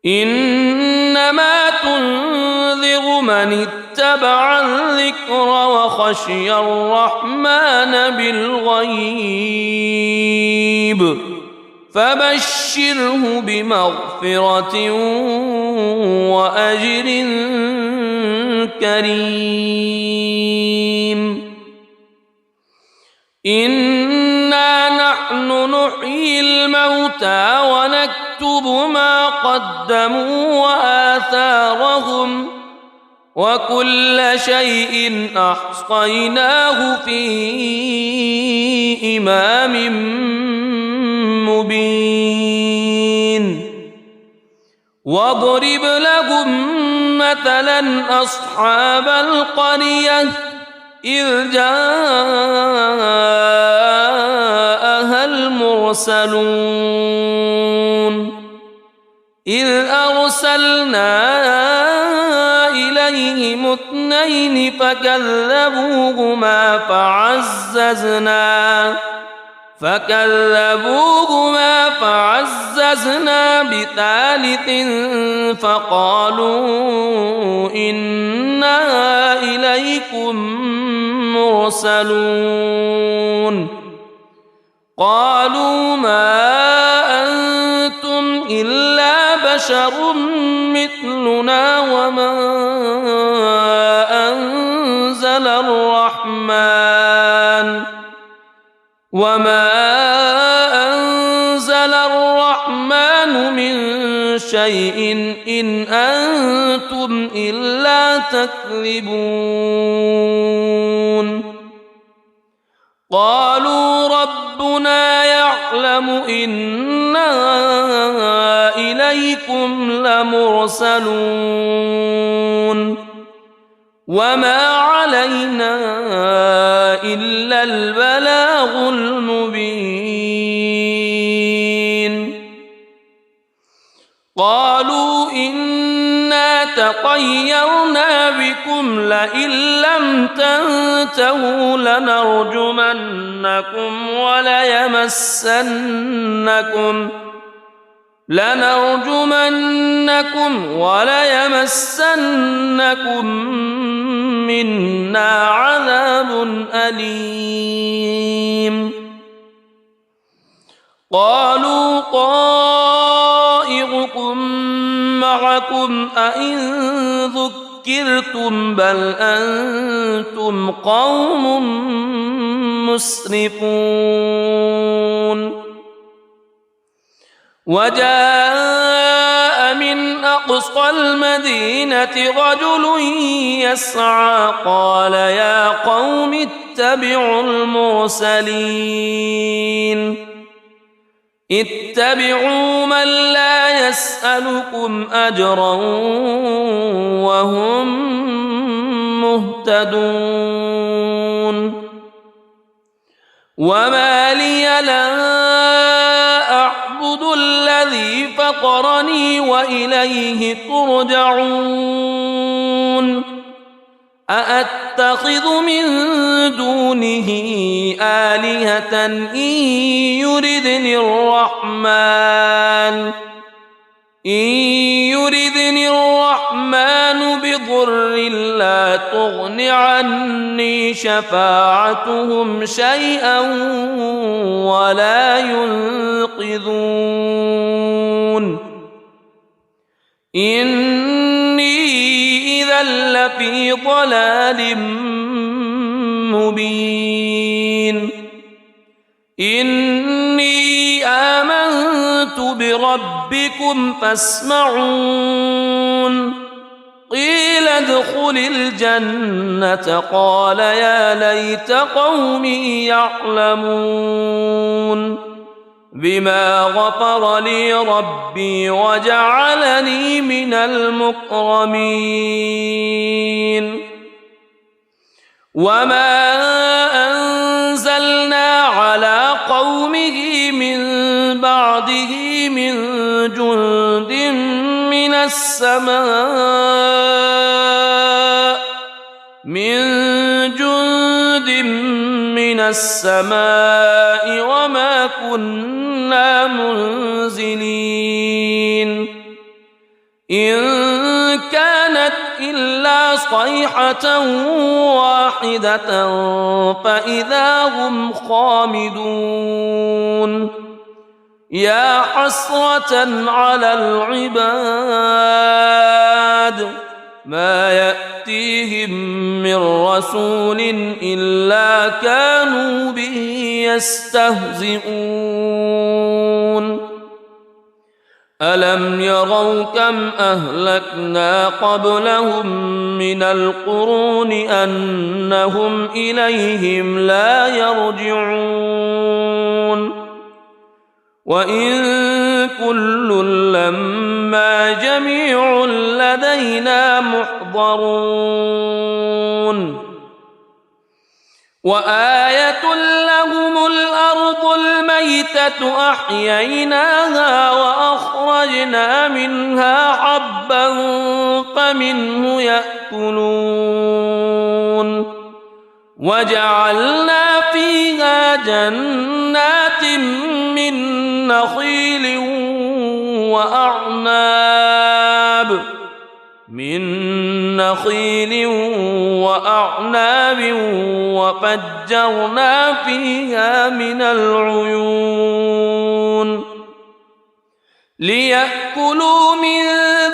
إنما تنذر من اتبع الذكر وخشي الرحمن بالغيب فبشره بمغفرة وأجر كريم إنا نحن نحيي الموتى ونكتب ما قدموا وآثارهم وكل شيء أحصيناه في إمام مبين واضرب لهم مثلا أصحاب القرية إذ جاءها المرسلون إذ أرسلنا إليهم اثنين فكذبوهما فعززنا بثالث فقالوا إنا إليكم مرسلون قالوا ما أنتم إلا بشر مثلنا وما أنزل الرحمن من شيء إن أنتم إلا تكذبون قالوا ربنا يعلم إنا إليكم لمرسلون وما علينا إلا البلاغ المبين قالوا إنا تطيرنا بكم لئن لم تنتهوا لنرجمنكم وليمسنكم منا عذاب أليم قالوا طائركم معكم أئن ذكرتم بل أنتم قوم مسرفون وجاء من أقصى المدينة رجل يسعى قال يا قوم اتبعوا من لا يسألكم أجرا وهم مهتدون وما لي لا أعبد الذي فطرني وإليه ترجعون أأتخذ من دونه آلهة إن يردني الرحمن بضر لا تغن عني شفاعتهم شيئا ولا ينقذون إني إذا لفي ضلال مبين إني آمنت بربكم فاسمعون قيل ادخل الجنة قال يا ليت قومي يعلمون بما غفر لي ربي وجعلني من المكرمين وما أنزلنا على قومه من بعده من جند من السماء وما كنا منزلين إن كانت إلا صيحة واحدة فإذا هم خامدون يا حسرة على العباد ما يأتيهم من رسول إلا كانوا به يستهزئون ألم يروا كم أهلكنا قبلهم من القرون أنهم إليهم لا يرجعون وإن كل لما جميع لدينا محضرون وآية لهم الأرض الميتة أحييناها وأخرجنا منها حبا فمنه يأكلون وجعلنا فيها جنات من نخيل وأعناب وفجرنا فيها من العيون ليأكلوا من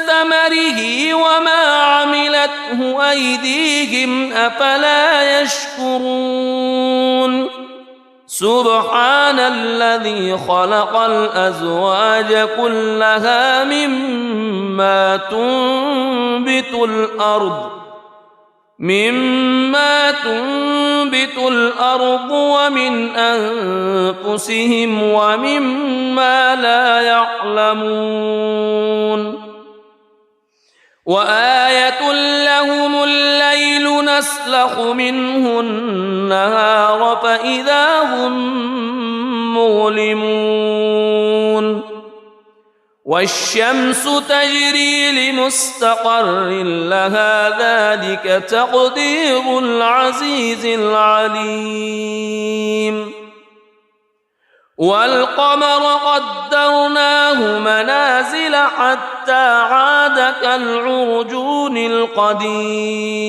ثمره وما عملته أيديهم أفلا يشكرون سبحان الذي خلق الأزواج كلها مما تنبت الأرض مما تنبت الأرض ومن أنفسهم ومما لا يعلمون وآية لهم الليل نسلخ منه النهار فإذا هم مظلمون والشمس تجري لمستقر لها ذلك تقدير العزيز العليم والقمر قدرناه منازل حتى عاد كالعرجون القديم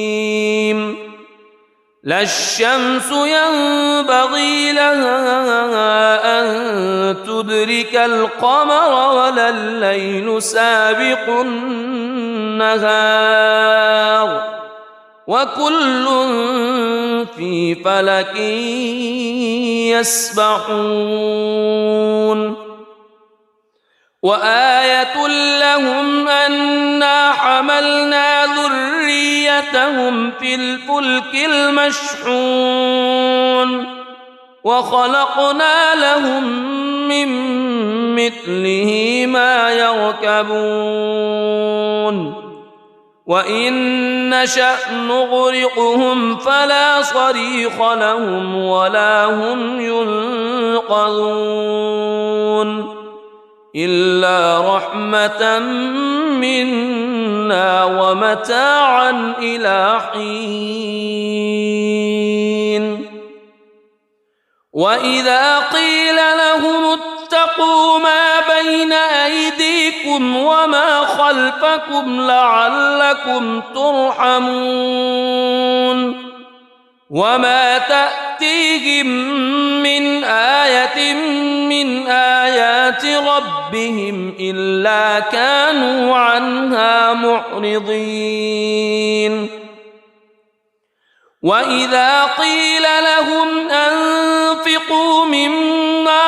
لا الشمس ينبغي لها أن تدرك القمر ولا الليل سابق النهار وكل في فلك يسبحون وآية لهم أنا حملنا ذريتهم في الفلك المشحون وخلقنا لهم من مثله ما يركبون وإن نشأ نغرقهم فلا صريخ لهم ولا هم ينقذون إلا رحمة منا ومتاعا إلى حين وإذا قيل لهم اتقوا ما بين أيديكم وما خلفكم لعلكم ترحمون وما تأتيهم من آية من آيات ربهم إلا كانوا عنها معرضين وإذا قيل لهم أنفقوا مما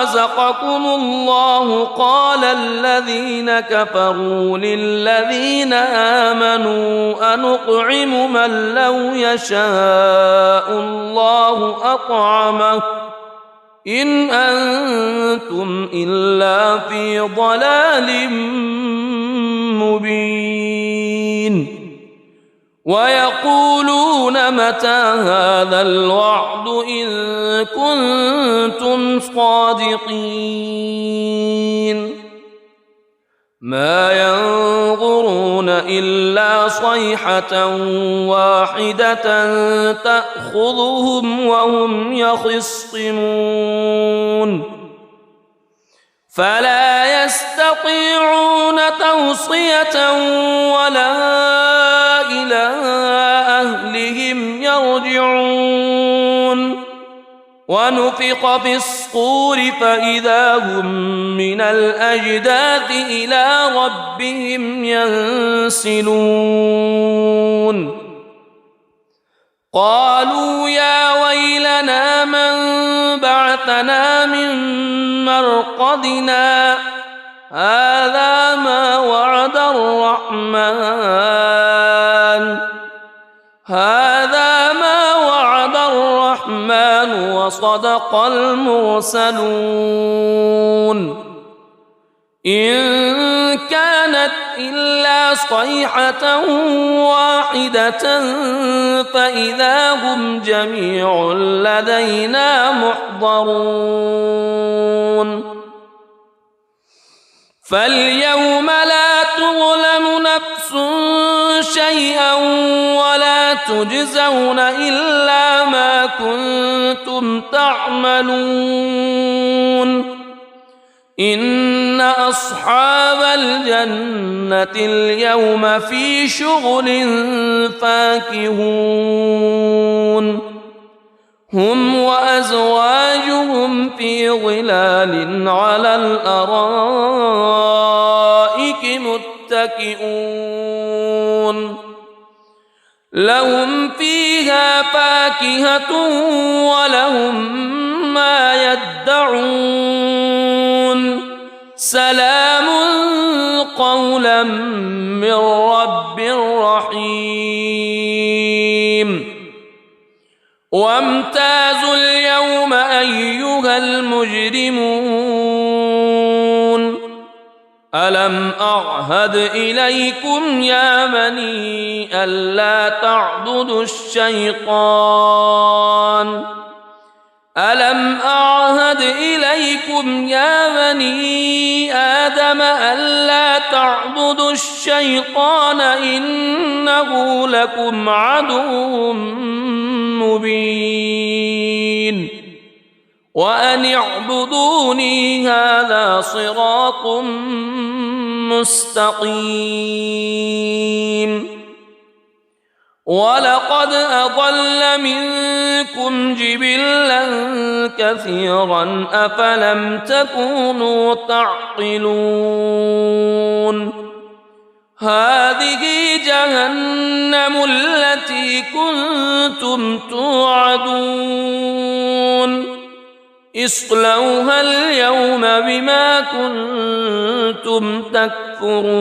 رزقكم الله قال الذين كفروا للذين آمنوا أنطعم من لو يشاء الله أطعمه إن أنتم إلا في ضلال مبين ويقولون متى هذا الوعد إن كنتم صادقين ما ينظرون إلا صيحة واحدة تأخذهم وهم يخصمون فلا يستطيعون توصية ولا إلى أهلهم يرجعون ونفخ في الصور فإذا هم من الأجداث إلى ربهم ينسلون قالوا يا ويلنا من بعثنا من مرقدنا هذا ما وعد الرحمن وصدق المرسلون إن كانت إلا صيحة واحدة فإذا هم جميع لدينا محضرون فاليوم لا تظلم نفس شيئا ولا تجزون إلا ما كنتم تعملون إن أصحاب الجنة اليوم في شغل فاكهون هم وأزواجهم في ظلال على الأرائك متكئون لهم فيها فاكهة ولهم ما يدعون سلام قولا من رب رحيم وامتازوا اليوم أيها المجرمون ألم أعهد إليكم يا بني ألا تعبدوا الشيطان ألم أعهد إليكم يا بني آدم ألا تعبدوا الشيطان إنه لكم عدو مبين وأن اعبدوني هذا صراط مستقيم ولقد أضل منكم جبلا كثيرا أفلم تكونوا تعقلون هذه جهنم التي كنتم توعدون اصلوها اليوم بما كنتم تكفرون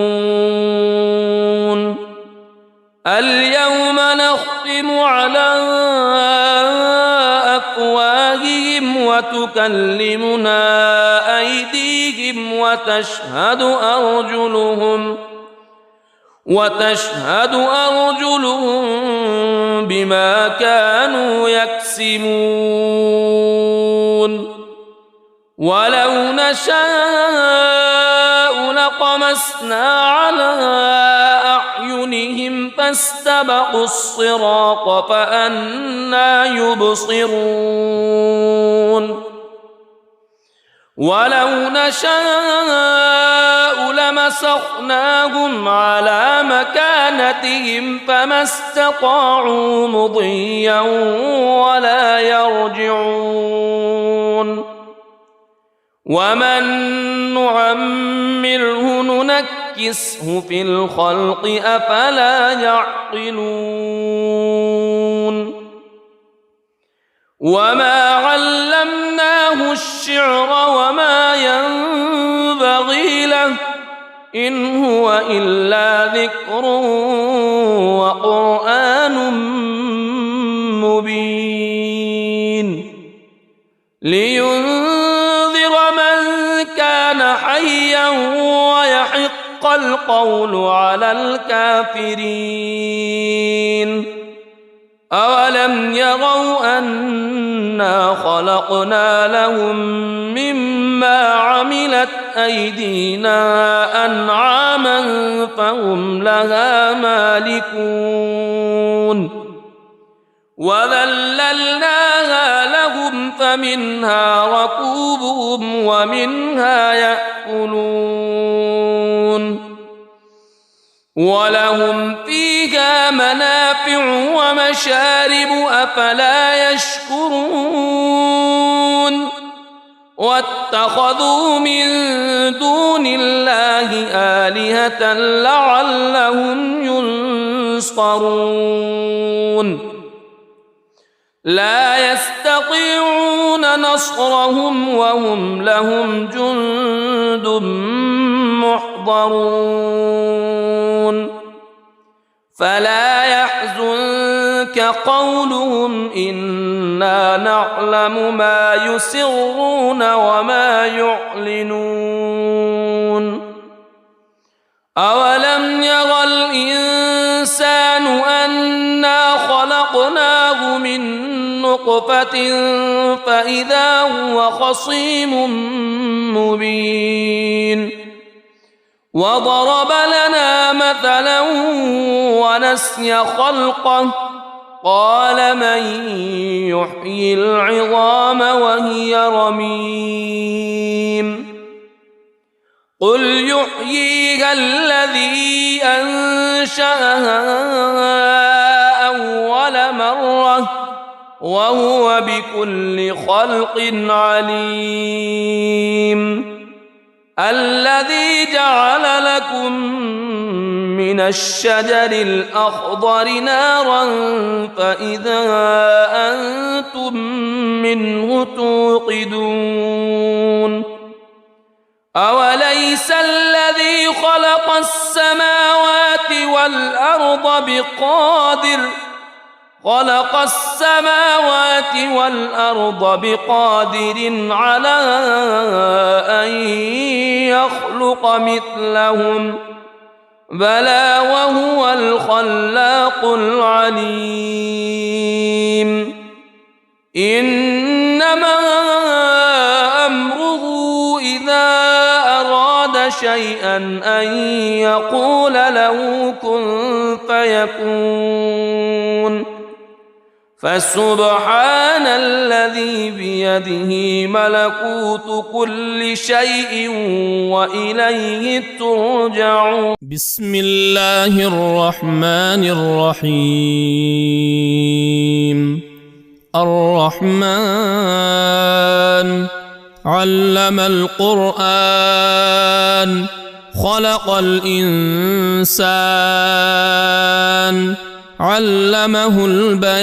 اليوم نختم على أفواههم وتكلمنا أيديهم وتشهد أرجلهم بما كانوا يكسبون ولو نشاء لطمسنا على أعينهم فاستبقوا الصراط فأنى يبصرون ولو نشاء لمسخناهم على مكانتهم فما استطاعوا مضيا ولا يرجعون ومن نعمره ننكسه في الخلق أفلا يعقلون وما علمناه الشعر وما ينبغي له إن هو إلا ذكر وقرآن مبين لينذر من كان حيا ويحق القول على الكافرين أولم يروا أنا خلقنا لهم مما عملت أيدينا أنعاما فهم لها مالكون وذللناها لهم فمنها ركوبهم ومنها يأكلون ولهم فيها منافع ومشارب أفلا يشكرون واتخذوا من دون الله آلهة لعلهم ينصرون لا يستطيعون نصرهم وهم لهم جند محضرون فلا يحزنك قولهم إنا نعلم ما يسرون وما يعلنون أولم ير الإنسان أنا خلقناه من نطفة فإذا هو خصيم مبين وضرب لنا مثلا ونسي خلقه قال من يحيي العظام وهي رميم قل يحييها الذي أنشأها أول مرة وهو بكل خلق عليم الذي جعل لكم من الشجر الأخضر نارا فإذا أنتم منه توقدون أوليس الذي خلق السماوات والأرض بقادر على أن يخلق مثلهم بلى وهو الخلاق العليم إنما أمره إذا أراد شيئا أن يقول له كن فيكون فسبحان الذي بيده ملكوت كل شيء وإليه ترجعون. بسم الله الرحمن الرحيم. الرحمن علم القرآن خلق الإنسان علمه البيان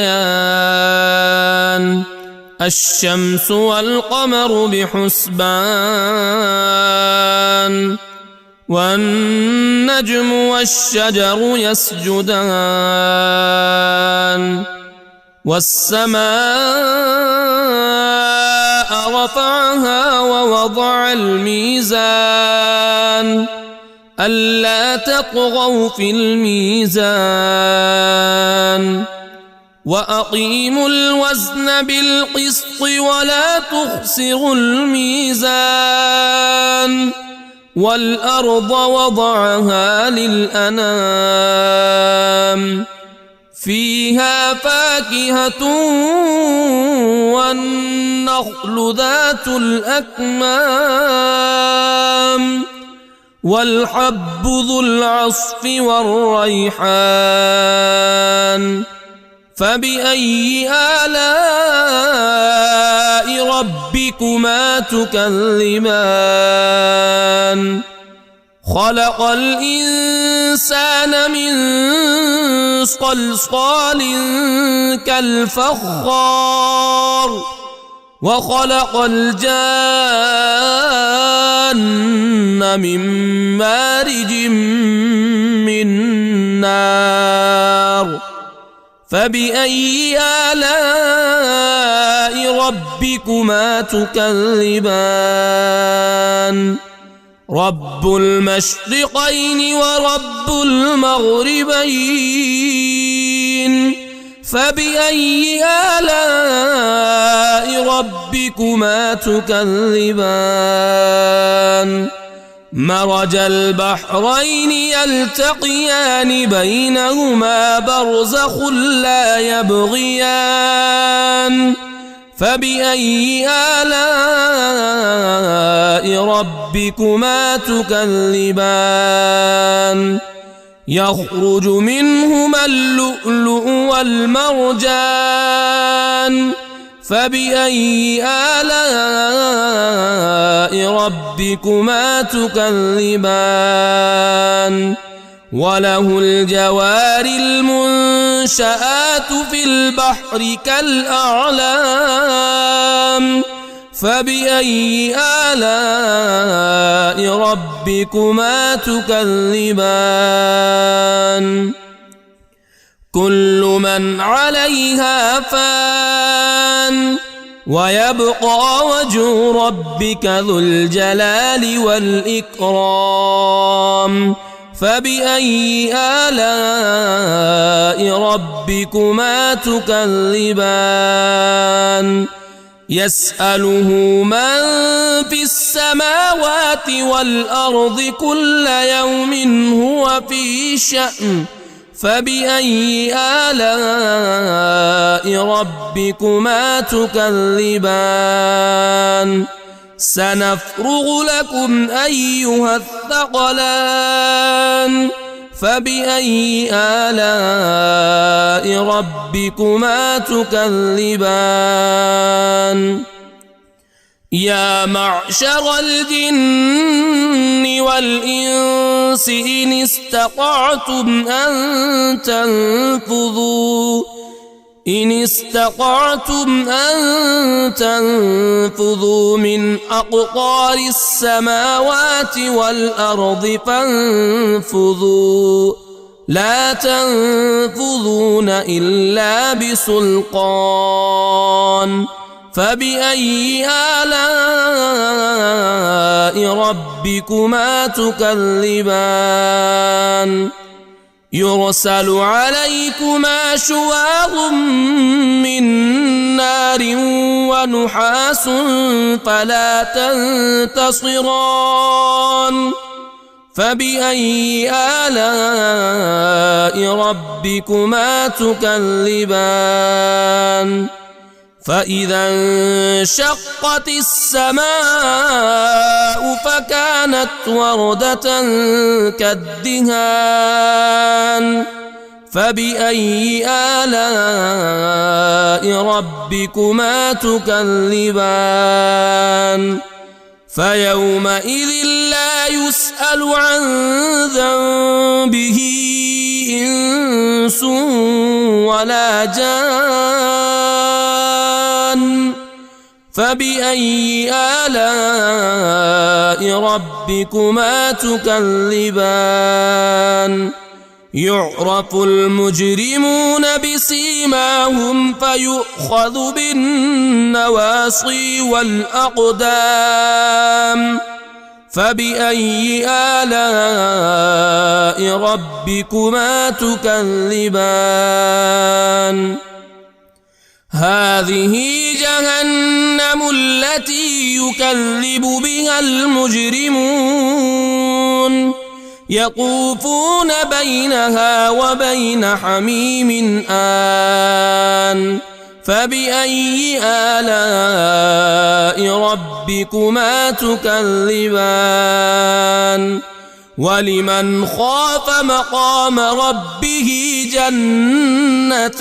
الشمس والقمر بحسبان والنجم والشجر يسجدان والسماء رفعها ووضع الميزان ألا تطغوا في الميزان وأقيموا الوزن بالقسط ولا تخسروا الميزان والأرض وضعها للأنام فيها فاكهة والنخل ذات الأكمام والحب ذو العصف والريحان فبأي آلاء ربكما تكذبان خلق الإنسان من صلصال كالفخار وخلق الجان من مارج من نار فبأي آلاء ربكما تكذبان رب المشرقين ورب المغربين فبأي آلاء ربكما تكذبان مرج البحرين يلتقيان بينهما برزخ لا يبغيان فبأي آلاء ربكما تكذبان يخرج منهما اللؤلؤ والمرجان فبأي آلاء ربكما تكذبان وله الجوار المنشآت في البحر كالأعلام فبأي آلاء ربكما تكذبان كل من عليها فان ويبقى وجه ربك ذو الجلال والإكرام فبأي آلاء ربكما تكذبان يسأله من في السماوات والأرض كل يوم هو في شأن فبأي آلاء ربكما تكذبان سنفرغ لكم أيها الثقلان فبأي آلاء ربكما تكذبان يا معشر الجن والإنس إن استطعتم أن إن استطعتم أن تنفذوا من أقطار السماوات والأرض فانفذوا لا تنفذون إلا بسلطان فبأي آلاء ربكما تكذبان يرسل عليكما شواظ من نار ونحاس فلا تنتصران فبأي آلاء ربكما تكذبان فإذا انشقت السماء فكانت وردة كالدهان فبأي آلاء ربكما تكذبان فيومئذ لا يسأل عن ذنبه إنس ولا جان فبأي آلاء ربكما تكذبان يعرف المجرمون بسيماهم فيؤخذ بالنواصي والأقدام فبأي آلاء ربكما تكذبان هذه جهنم التي يكذب بها المجرمون يطوفون بينها وبين حميم آن فبأي آلاء ربكما تكذبان ولمن خاف مقام ربه جنتان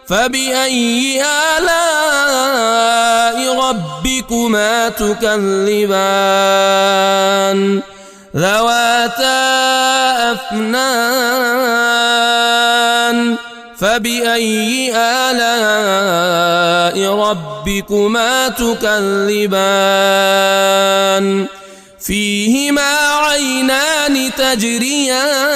فبأي آلاء ربكما تكذبان ذواتا أفنان فبأي آلاء ربكما تكذبان فيهما عينان تجريان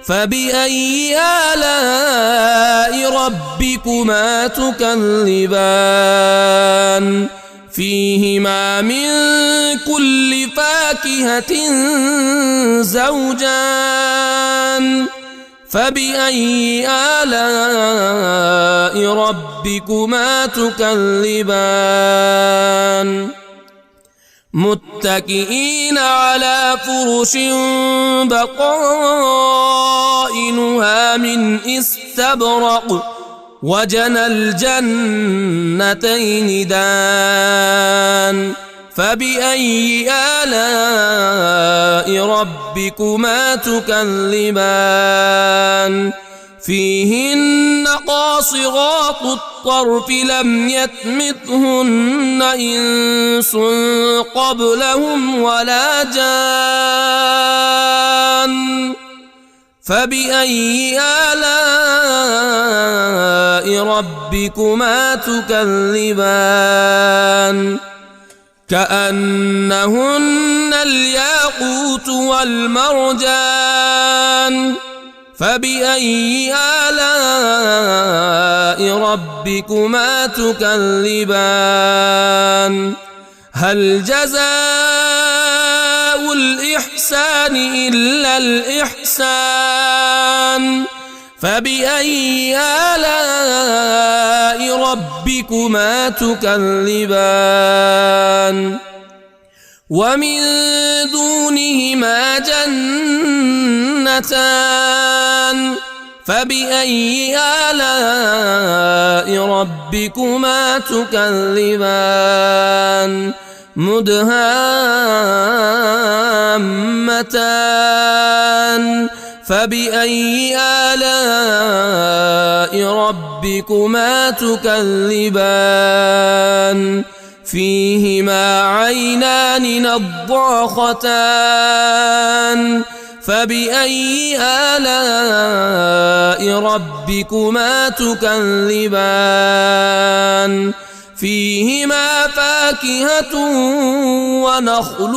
فبأي آلاء ربكما تكذبان فيهما من كل فاكهة زوجان فبأي آلاء ربكما تكذبان متكئين على فرش بطائنها من استبرق وجنى الجنتين دان فبأي آلاء ربكما تكذبان فيهن قاصرات الطرف لم يطمثهن إنس قبلهم ولا جان فبأي آلاء ربكما تكذبان كأنهن الياقوت والمرجان فبأي آلاء ربكما تكذبان هل جزاء الإحسان إلا الإحسان فبأي آلاء ربكما تكذبان ومن دونهما جنتان فبأي آلاء ربكما تكذبان مدهامتان فبأي آلاء ربكما تكذبان فيهما عينان نضاختان فبأي آلاء ربكما تكذبان فيهما فاكهة ونخل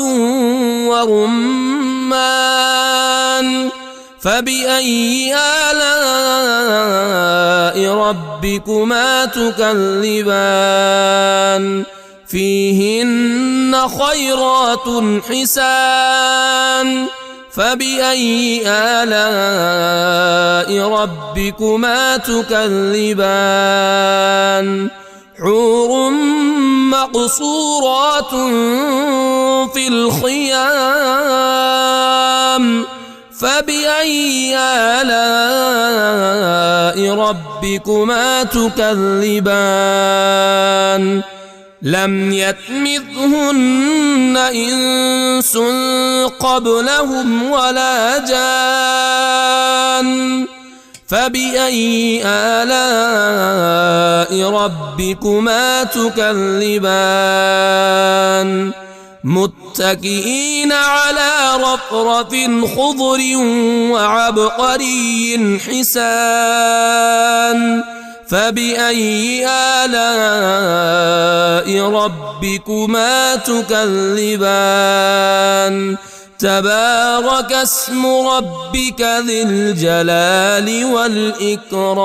ورمان فبأي آلاء ربكما تكذبان فيهن خيرات حسان فبأي آلاء ربكما تكذبان حور مقصورات في الخيام فبأي آلاء ربكما تكذبان لم يطمثهن إنس قبلهم ولا جان فبأي آلاء ربكما تكذبان متكئين على رفرف خضر وعبقري حسان فبأي آلاء ربكما تكذبان تبارك اسم ربك ذي الجلال والإكرام